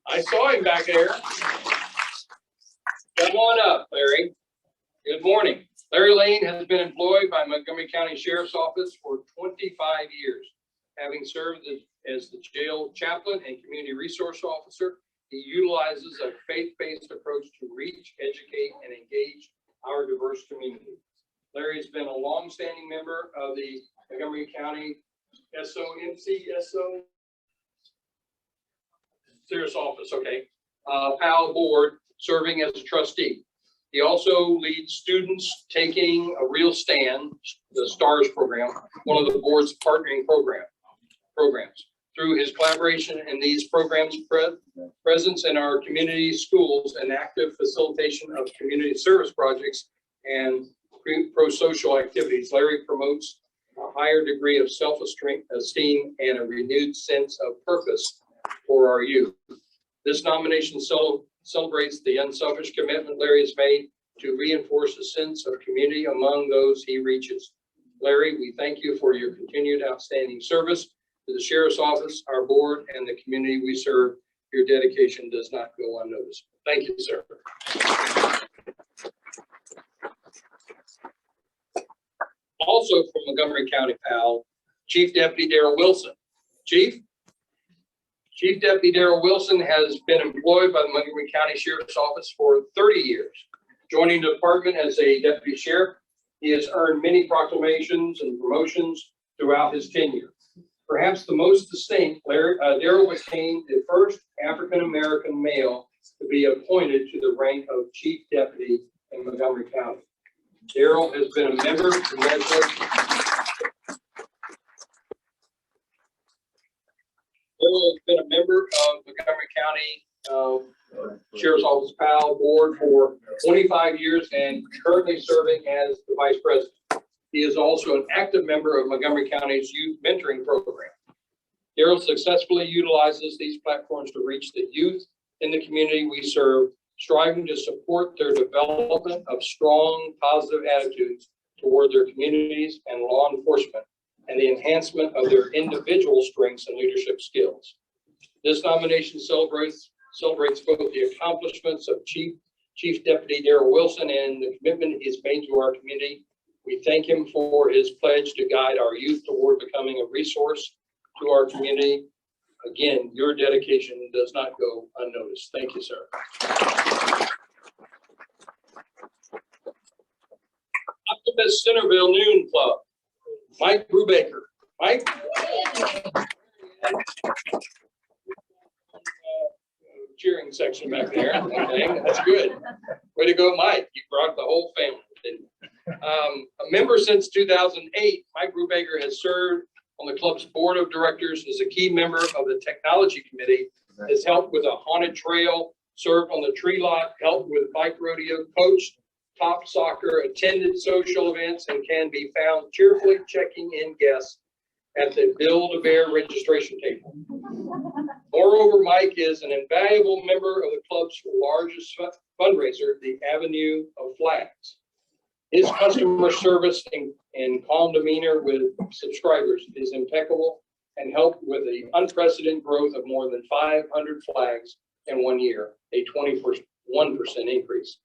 I saw him back there. Come on up, Larry. Good morning. Larry Lane has been employed by Montgomery County Sheriff's Office for 25 years. Having served as the jail chaplain and community resource officer, he utilizes a faith-based approach to reach, educate, and engage our diverse community. Larry has been a longstanding member of the Montgomery County Sheriff's Office, PAL board, serving as a trustee. He also leads students taking a real stand, the STARS program, one of the board's partnering programs. Through his collaboration in these programs, presence in our community schools, and active facilitation of community service projects and pro-social activities, Larry promotes a higher degree of self-esteem and a renewed sense of purpose for our youth. This nomination celebrates the unselfish commitment Larry has made to reinforce a sense of community among those he reaches. Larry, we thank you for your continued outstanding service to the Sheriff's Office, our board, and the community we serve. Your dedication does not go unnoticed. Thank you, sir. Also from Montgomery County, PAL, Chief Deputy Darrell Wilson. Chief Deputy Darrell Wilson has been employed by the Montgomery County Sheriff's Office for 30 years. Joining the department as a deputy sheriff, he has earned many proclamations and promotions throughout his tenure. Perhaps the most distinct, Darrell became the first African-American male to be appointed to the rank of Chief Deputy in Montgomery County. Darrell has been a member of Montgomery County Sheriff's Office PAL board for 25 years and currently serving as the Vice President. He is also an active member of Montgomery County's Youth Mentoring Program. Darrell successfully utilizes these platforms to reach the youth in the community we serve, striving to support their development of strong, positive attitudes toward their communities and law enforcement, and the enhancement of their individual strengths and leadership skills. This nomination celebrates both the accomplishments of Chief Deputy Darrell Wilson and the commitment he's made to our community. We thank him for his pledge to guide our youth toward becoming a resource to our community. Again, your dedication does not go unnoticed. Thank you, sir. Optimist Centerville Noon Club, Mike Brubaker. Mike? Cheering section back there. Okay, that's good. Way to go, Mike. You brought the whole family, didn't you? A member since 2008, Mike Brubaker has served on the club's board of directors as a key member of the technology committee, has helped with a haunted trail, served on the tree lot, helped with bike rodeo, coached top soccer, attended social events, and can be found cheerfully checking in guests at the Build-A-Bear registration table. Moreover, Mike is an invaluable member of the club's largest fundraiser, the Avenue of Flags. His customer service and calm demeanor with subscribers is impeccable and helped with the unprecedented growth of more than 500 flags in 1 year, a 21% increase.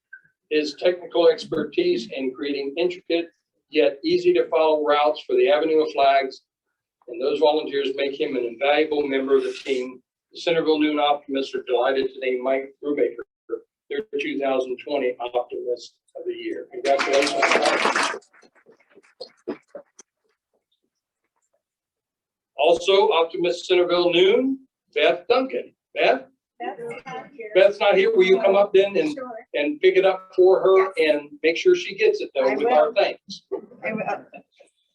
His technical expertise in creating intricate yet easy to follow routes for the Avenue of Flags and those volunteers make him an invaluable member of the team. The Centerville Noon Optimists are delighted to name Mike Brubaker their 2020 Optimist of the Year. Congratulations. Also, Optimist Centerville Noon, Beth Duncan. Beth? Beth's not here. Will you come up then and pick it up for her and make sure she gets it though with our thanks? I will.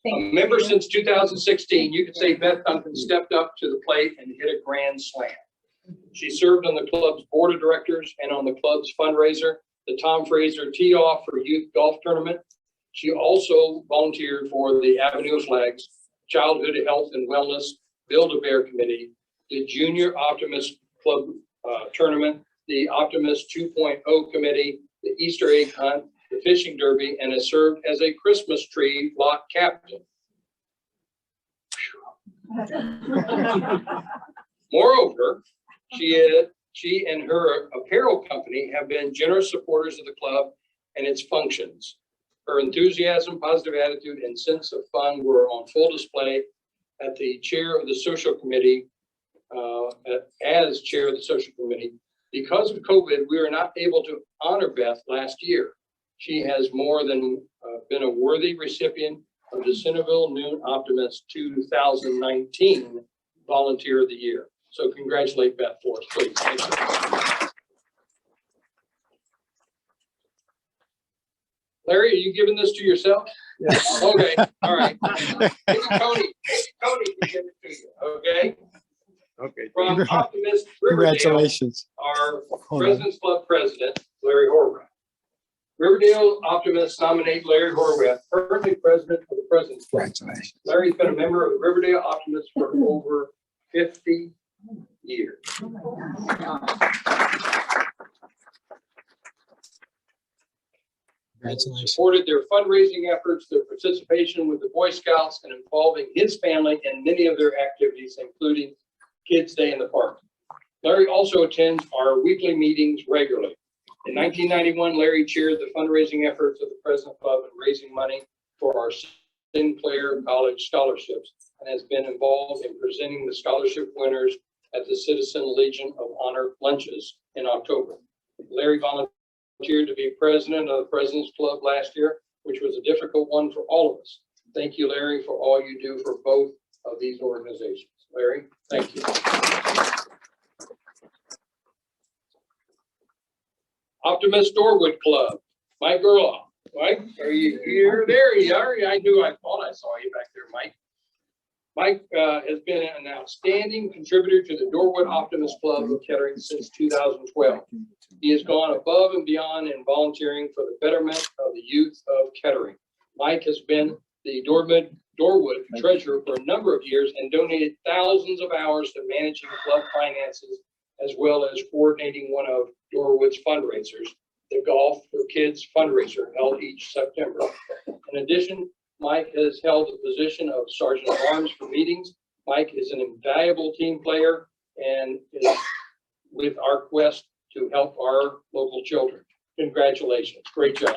A member since 2016, you could say Beth Duncan stepped up to the plate and hit a grand slam. She served on the club's board of directors and on the club's fundraiser, the Tom Fraser Tee-Off for Youth Golf Tournament. She also volunteered for the Avenue of Flags, Childhood Health and Wellness, Build-A-Bear Committee, the Junior Optimist Club Tournament, the Optimist 2.0 Committee, the Easter Egg Hunt, the Fishing Derby, and has served as a Christmas tree lot captain. Moreover, she and her apparel company have been generous supporters of the club and its functions. Her enthusiasm, positive attitude, and sense of fun were on full display at the chair of the social committee, as chair of the social committee. Because of COVID, we were not able to honor Beth last year. She has more than been a worthy recipient of the Centerville Noon Optimist 2019 Volunteer of the Year. So congratulate Beth for us, please. Thank you. Larry, are you giving this to yourself? Yes. Okay, all right. Maybe Tony can give it to you, okay? Okay. From Optimist Riverdale, Congratulations. our Presidents Club President, Larry Horvath. Riverdale Optimists nominate Larry Horvath, currently president of the Presidents Club. Congratulations. Larry's been a member of the Riverdale Optimists for over 50 years. Congratulations. Supported their fundraising efforts, their participation with the Boy Scouts, and involving his family in many of their activities, including Kids Day in the Park. Larry also attends our weekly meetings regularly. In 1991, Larry chaired the fundraising efforts of the President Club in raising money for our Sinclair College scholarships and has been involved in presenting the scholarship winners at the Citizen Legion of Honor lunches in October. Larry volunteered to be president of the Presidents Club last year, which was a difficult one for all of us. Thank you, Larry, for all you do for both of these organizations. Larry, thank you. Optimist Dorwood Club, Mike Gerloff. Mike, are you here? There you are. I thought I saw you back there, Mike. Mike has been an outstanding contributor to the Dorwood Optimist Club of Kettering since 2012. He has gone above and beyond in volunteering for the betterment of the youth of Kettering. Mike has been the Dorwood treasurer for a number of years and donated thousands of hours to managing club finances, as well as coordinating one of Dorwood's fundraisers, the Golf for Kids fundraiser held each September. In addition, Mike has held the position of Sergeant at Arms for meetings. Mike is an invaluable team player and is with our quest to help our local children. Congratulations, great job.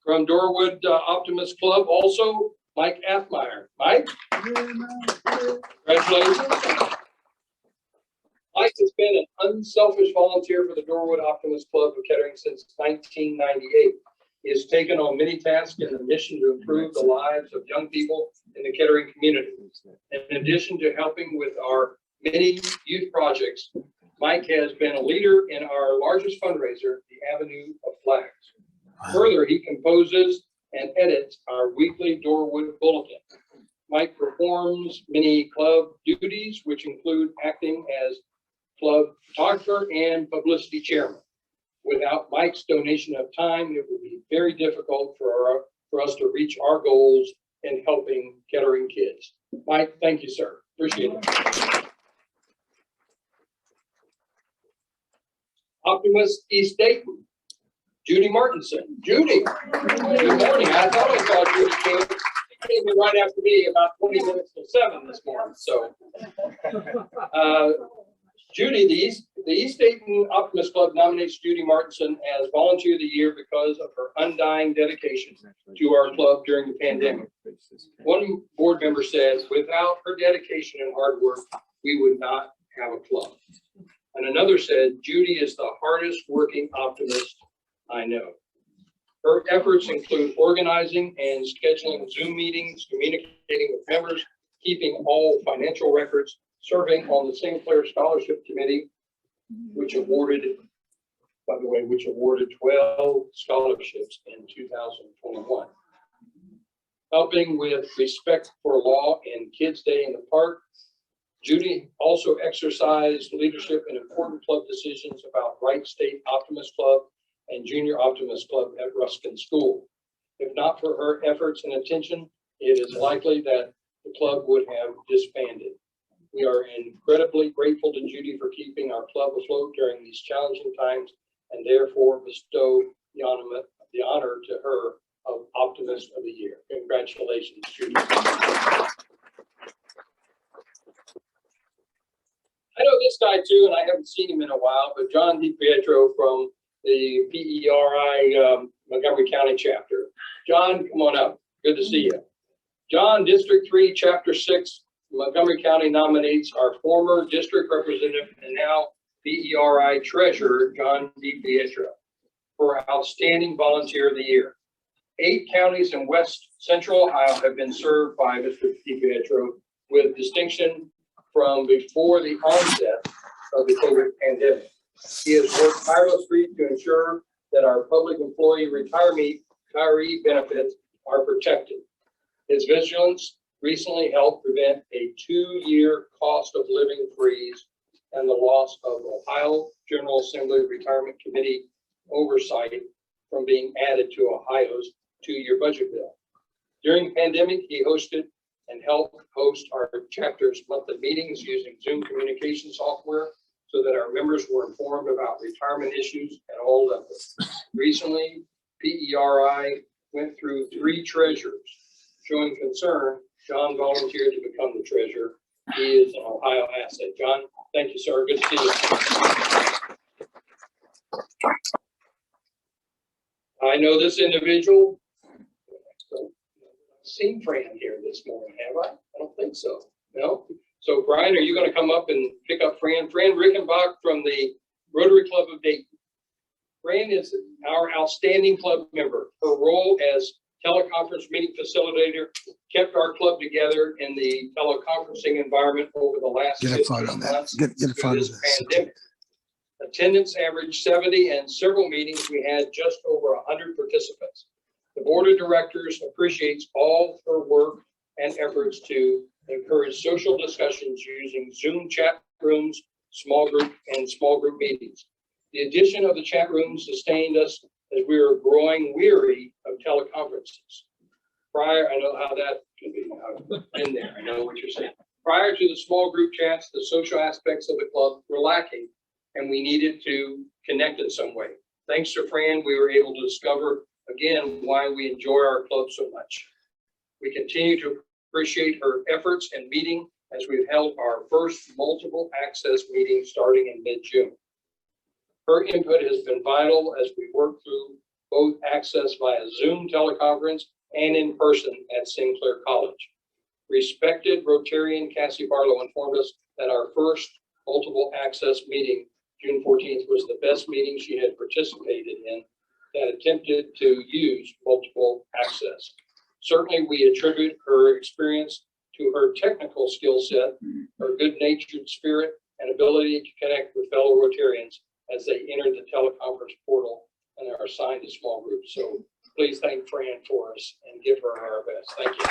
From Dorwood Optimist Club, also Mike Athmeyer. Mike? Congratulations. Mike has been an unselfish volunteer for the Dorwood Optimist Club of Kettering since 1998. He has taken on many tasks in the mission to improve the lives of young people in the Kettering community. In addition to helping with our many youth projects, Mike has been a leader in our largest fundraiser, the Avenue of Flags. Further, he composes and edits our weekly Dorwood Bulletin. Mike performs many club duties, which include acting as club photographer and publicity chairman. Without Mike's donation of time, it would be very difficult for us to reach our goals in helping Kettering kids. Mike, thank you, sir. Appreciate it. Optimist East Dayton, Judy Martinson. Judy, good morning. I thought I saw Judy came in right after me about 20 minutes to 7 this morning. So, Judy, the East Dayton Optimist Club nominates Judy Martinson as Volunteer of the Year because of her undying dedication to our club during the pandemic. One board member said, without her dedication and hard work, we would not have a club. And another said, Judy is the hardest working optimist I know. Her efforts include organizing and scheduling Zoom meetings, communicating with members, keeping all financial records, serving on the Sinclair Scholarship Committee, which awarded 12 scholarships in 2021. Helping with Respect for Law and Kids Day in the Park, Judy also exercised leadership in important club decisions about Wright State Optimist Club and Junior Optimist Club at Ruskin School. If not for her efforts and attention, it is likely that the club would have disbanded. We are incredibly grateful to Judy for keeping our club afloat during these challenging times, and therefore bestow the honor to her of Optimist of the Year. Congratulations, Judy. I know this guy too, and I haven't seen him in a while, but John DiPietro from the PERI Montgomery County chapter. John, come on up. Good to see you. John, District 3, Chapter 6, Montgomery County nominates our former district representative and now PERI treasurer, John DiPietro, for Outstanding Volunteer of the Year. 8 counties in West Central Ohio have been served by Mr. DiPietro with distinction from before the onset of the COVID pandemic. He has worked tirelessly to ensure that our public employee retiree benefits are protected. His vigilance recently helped prevent a 2-year cost of living freeze and the loss of Ohio General Assembly Retirement Committee oversight from being added to Ohio's 2-year budget bill. During the pandemic, he hosted and helped host our chapter's monthly meetings using Zoom communication software so that our members were informed about retirement issues at all levels. Recently, PERI went through 3 treasurers. Showing concern, John volunteered to become the treasurer. He is an Ohio asset. John, thank you, sir. Good to see you. I know this individual. Seen Fran here this morning, have I? I don't think so. No? So Brian, are you going to come up and pick up Fran? Fran Rickenbach from the Rotary Club of Dayton. Fran is our outstanding club member. Her role as teleconference meeting facilitator kept our club together in the teleconferencing environment over the last 15 months. Get a photo of this. Pandemic. Attendance averaged 70, and several meetings we had just over 100 participants. The board of directors appreciates all her work and efforts to encourage social discussions using Zoom chat rooms, small group meetings. The addition of the chat rooms sustained us as we were growing weary of teleconferences. I know how that can be. I've been there. I know what you're saying. Prior to the small group chats, the social aspects of the club were lacking, and we needed to connect in some way. Thanks to Fran, we were able to discover again why we enjoy our club so much. We continue to appreciate her efforts and meeting as we've held our first multiple access meeting starting in mid-June. Her input has been vital as we work through both access via Zoom teleconference and in person at Sinclair College. Respected Rotarian Cassie Barlow informed us that our first multiple access meeting, June 14th, was the best meeting she had participated in that attempted to use multiple access. Certainly, we attribute her experience to her technical skill set, her good-natured spirit, and ability to connect with fellow Rotarians as they enter the teleconference portal and are assigned to small groups. So please thank Fran for us and give her our best. Thank you.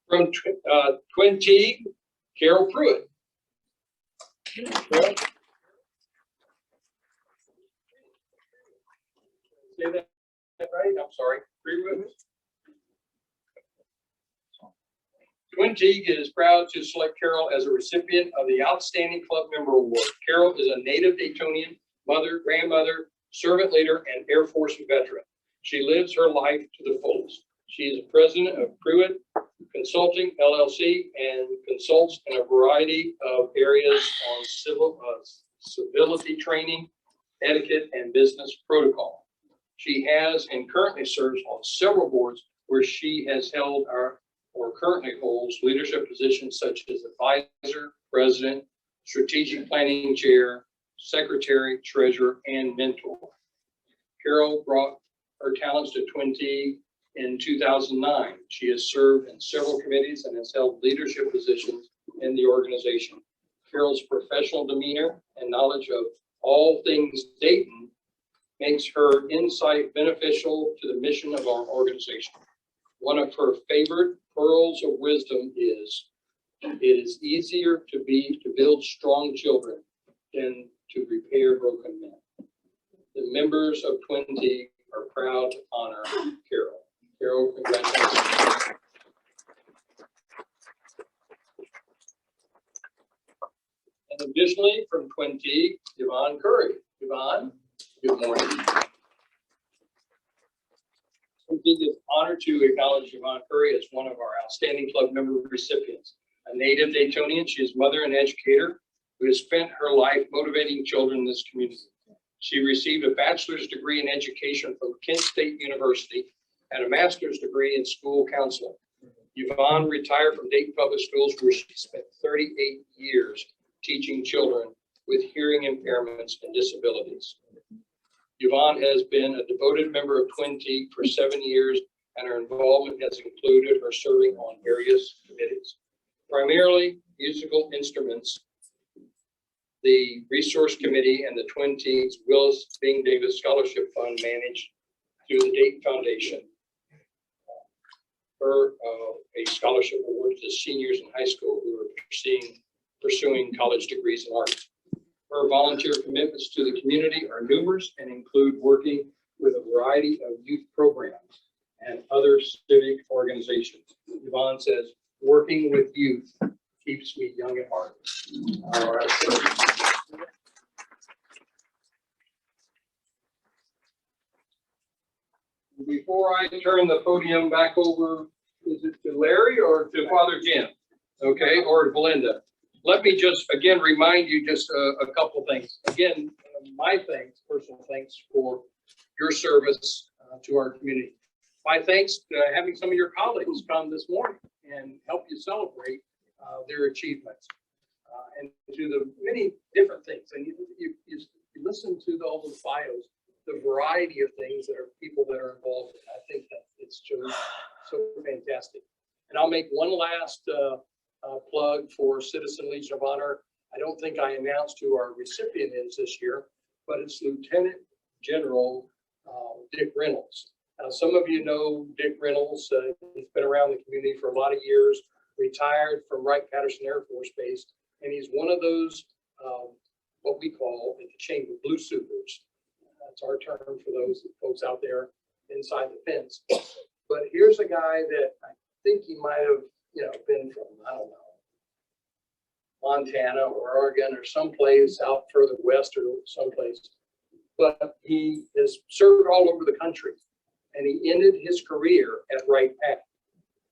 From Twin T, Carol Pruitt. Carol? Say that right? I'm sorry. Pruitt. Twin Teague is proud to select Carol as a recipient of the Outstanding Club Member Award. Carol is a native Daytonian, mother, grandmother, servant leader, and Air Force veteran. She lives her life to the fullest. She is president of Pruitt Consulting LLC and consults in a variety of areas on civility training, etiquette, and business protocol. She has and currently serves on several boards where she has held or currently holds leadership positions such as advisor, president, strategic planning chair, secretary, treasurer, and mentor. Carol brought her talents to Twin T in 2009. She has served in several committees and has held leadership positions in the organization. Carol's professional demeanor and knowledge of all things Dayton makes her insight beneficial to the mission of our organization. One of her favorite pearls of wisdom is, it is easier to build strong children than to repair broken men. The members of Twin T are proud to honor Carol. Carol, congratulations. And additionally, from Twin T, Yvonne Curry. Yvonne, good morning. Twin T is honored to acknowledge Yvonne Curry as one of our outstanding club member recipients. A native Daytonian, she is mother and educator who has spent her life motivating children in this community. She received a bachelor's degree in education from Kent State University and a master's degree in school counseling. Yvonne retired from Dayton Public Schools, where she spent 38 years teaching children with hearing impairments and disabilities. Yvonne has been a devoted member of Twin T for 7 years, and her involvement has included her serving on various committees, primarily musical instruments, the Resource Committee, and the Twin T's Willis Bing Davis Scholarship Fund managed through the Dayton Foundation. A scholarship award to seniors in high school who are pursuing college degrees in art. Her volunteer commitments to the community are numerous and include working with a variety of youth programs and other civic organizations. Yvonne says, working with youth keeps me young at heart. All right. Before I turn the podium back over, is it to Larry or to Father Jim? Okay, or to Belinda. Let me just again remind you just a couple things. Again, my thanks, personal thanks for your service to our community. My thanks to having some of your colleagues come this morning and help you celebrate their achievements, and to the many different things. And you listen to all those bios, the variety of things that are people that are involved in. I think that it's just so fantastic. And I'll make one last plug for Citizen Legion of Honor. I don't think I announced who our recipient is this year, but it's Lieutenant General Dick Reynolds. Now, some of you know Dick Reynolds. He's been around the community for a lot of years, retired from Wright-Patterson Air Force Base, and he's one of those, what we call in the chamber, blue suiters. That's our term for those folks out there inside the fence. But here's a guy that I think he might have, been from, I don't know, Montana or Oregon or someplace out further west or someplace. But he has served all over the country, and he ended his career at Wright-Patt.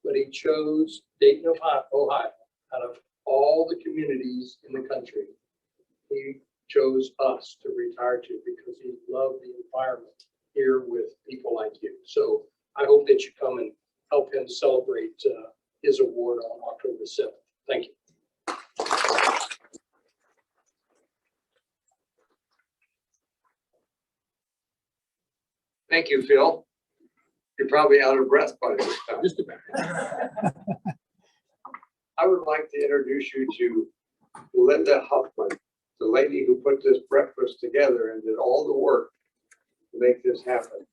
But he chose Dayton, Ohio, out of all the communities in the country. He chose us to retire to because he loved the environment here with people like you. So I hope that you come and help him celebrate his award on October 7th. Thank you. Thank you, Phil. You're probably out of breath by this time. Just about. I would like to introduce you to Linda Huffman, the lady who put this breakfast together and did all the work to make this happen.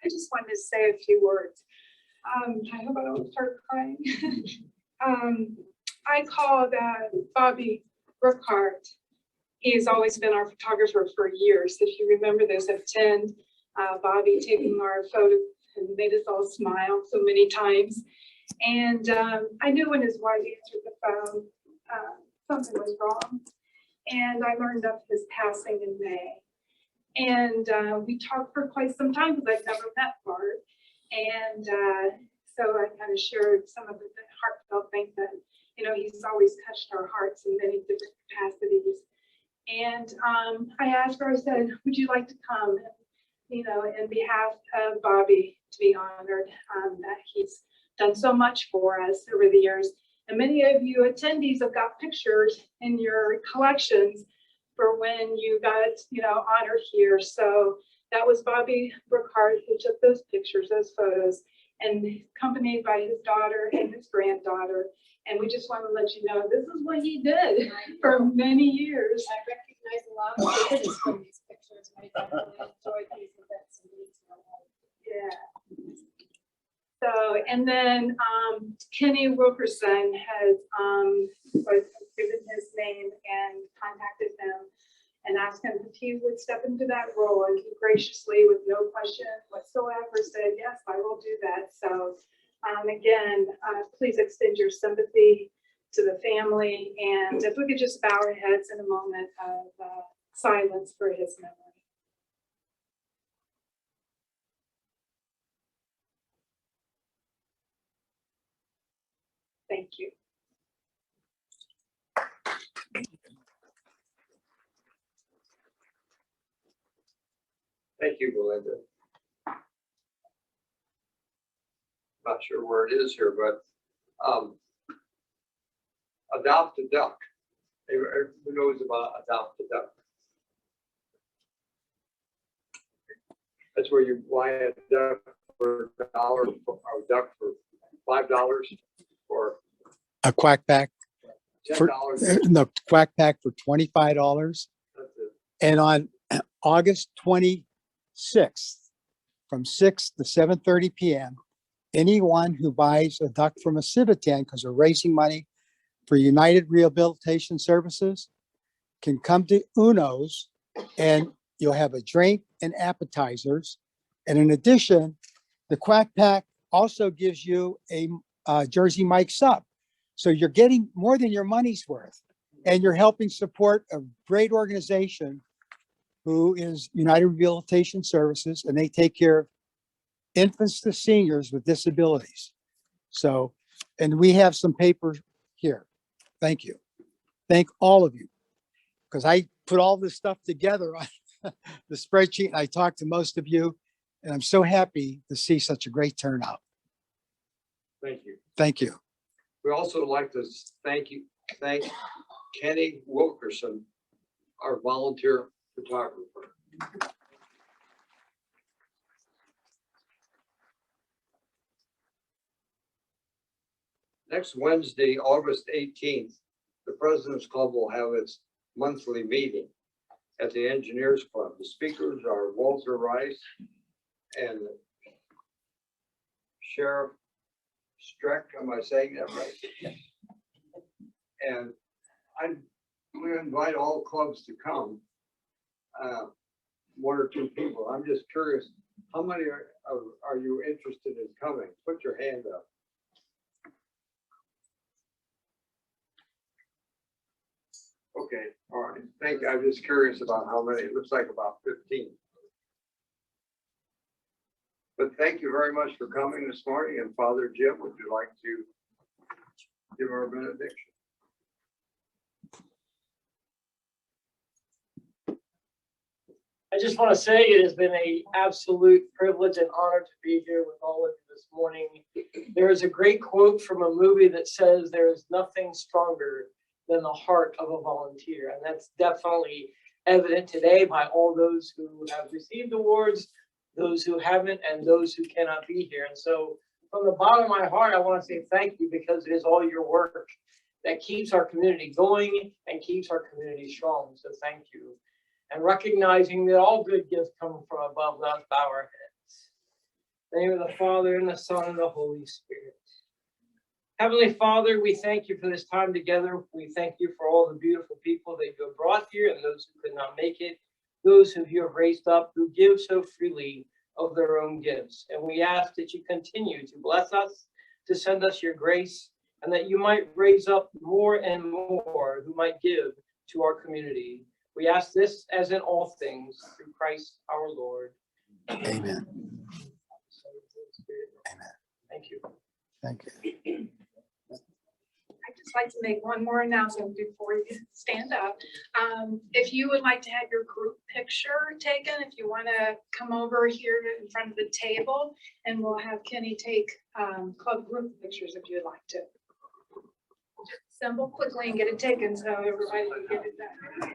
I just wanted to say a few words. I hope I don't start crying. I called Bobby Brookhart. He's always been our photographer for years. If you remember those at 10, Bobby taking our photo and made us all smile so many times. And I knew when his wife answered the phone, something was wrong. And I learned of his passing in May. And we talked for quite some time because I've never met Bart. And so I kind of shared some of the heartfelt things that, you know, he's always touched our hearts in many different capacities. And I asked her, I said, would you like to come, you know, in behalf of Bobby, to be honored that he's done so much for us over the years. And many of you attendees have got pictures in your collections for when you got, you know, honored here. So that was Bobby Brookhart who took those pictures, those photos, and accompanied by his daughter and his granddaughter. And we just want to let you know, this is what he did for many years. I recognize a lot of pictures from these pictures. I definitely enjoyed these events. Yeah. So, and then Kenny Wilkerson has given his name and contacted him and asked him if he would step into that role, and he graciously, with no question whatsoever, said, yes, I will do that. So again, please extend your sympathy to the family, and if we could just bow our heads in a moment of silence for his memory. Thank you. Thank you, Belinda. Not sure where it is here, but adopt a duck. Everyone knows about adopt a duck. That's where you buy a duck for $1, or a duck for $5, or A quack pack for $10. no quack pack for $25. That's it. And on August 26th, from 6 to 7:30 p.m., anyone who buys a duck from a Civitan, because we're raising money for United Rehabilitation Services, can come to Uno's, and you'll have a drink and appetizers. And in addition, the quack pack also gives you a Jersey Mike sub. So you're getting more than your money's worth, and you're helping support a great organization who is United Rehabilitation Services, and they take care of infants to seniors with disabilities. So, and we have some paper here. Thank you. Thank all of you. Because I put all this stuff together on the spreadsheet, and I talked to most of you, and I'm so happy to see such a great turnout. Thank you. Thank you. We also like to thank Kenny Wilkerson, our volunteer photographer. Next Wednesday, August 18th, the Presidents Club will have its monthly meeting at the Engineers Club. The speakers are Walter Rice and Sheriff Streck. Am I saying that right? And I'm going to invite all clubs to come, one or two people. I'm just curious, how many are you interested in coming? Put your hand up. Okay, all right. Thank you. I'm just curious about how many. It looks like about 15. But thank you very much for coming this morning. And Father Jim, would you like to give our benediction? I just want to say it has been an absolute privilege and honor to be here with all of you this morning. There is a great quote from a movie that says there is nothing stronger than the heart of a volunteer. And that's definitely evident today by all those who have received awards, those who haven't, and those who cannot be here. And so from the bottom of my heart, I want to say thank you, because it is all your work that keeps our community going and keeps our community strong. So thank you. And recognizing that all good gifts come from above, let us bow our heads. In the name of the Father, and the Son, and the Holy Spirit. Heavenly Father, we thank you for this time together. We thank you for all the beautiful people that you have brought here and those who could not make it, those who you have raised up, who give so freely of their own gifts. And we ask that you continue to bless us, to send us your grace, and that you might raise up more and more who might give to our community. We ask this as in all things through Christ our Lord. Amen. Amen. Thank you. Thank you. I'd just like to make one more announcement before you stand up. If you would like to have your group picture taken, if you want to come over here in front of the table, and we'll have Kenny take club group pictures if you'd like to. Assemble quickly and get it taken so everybody can get it done.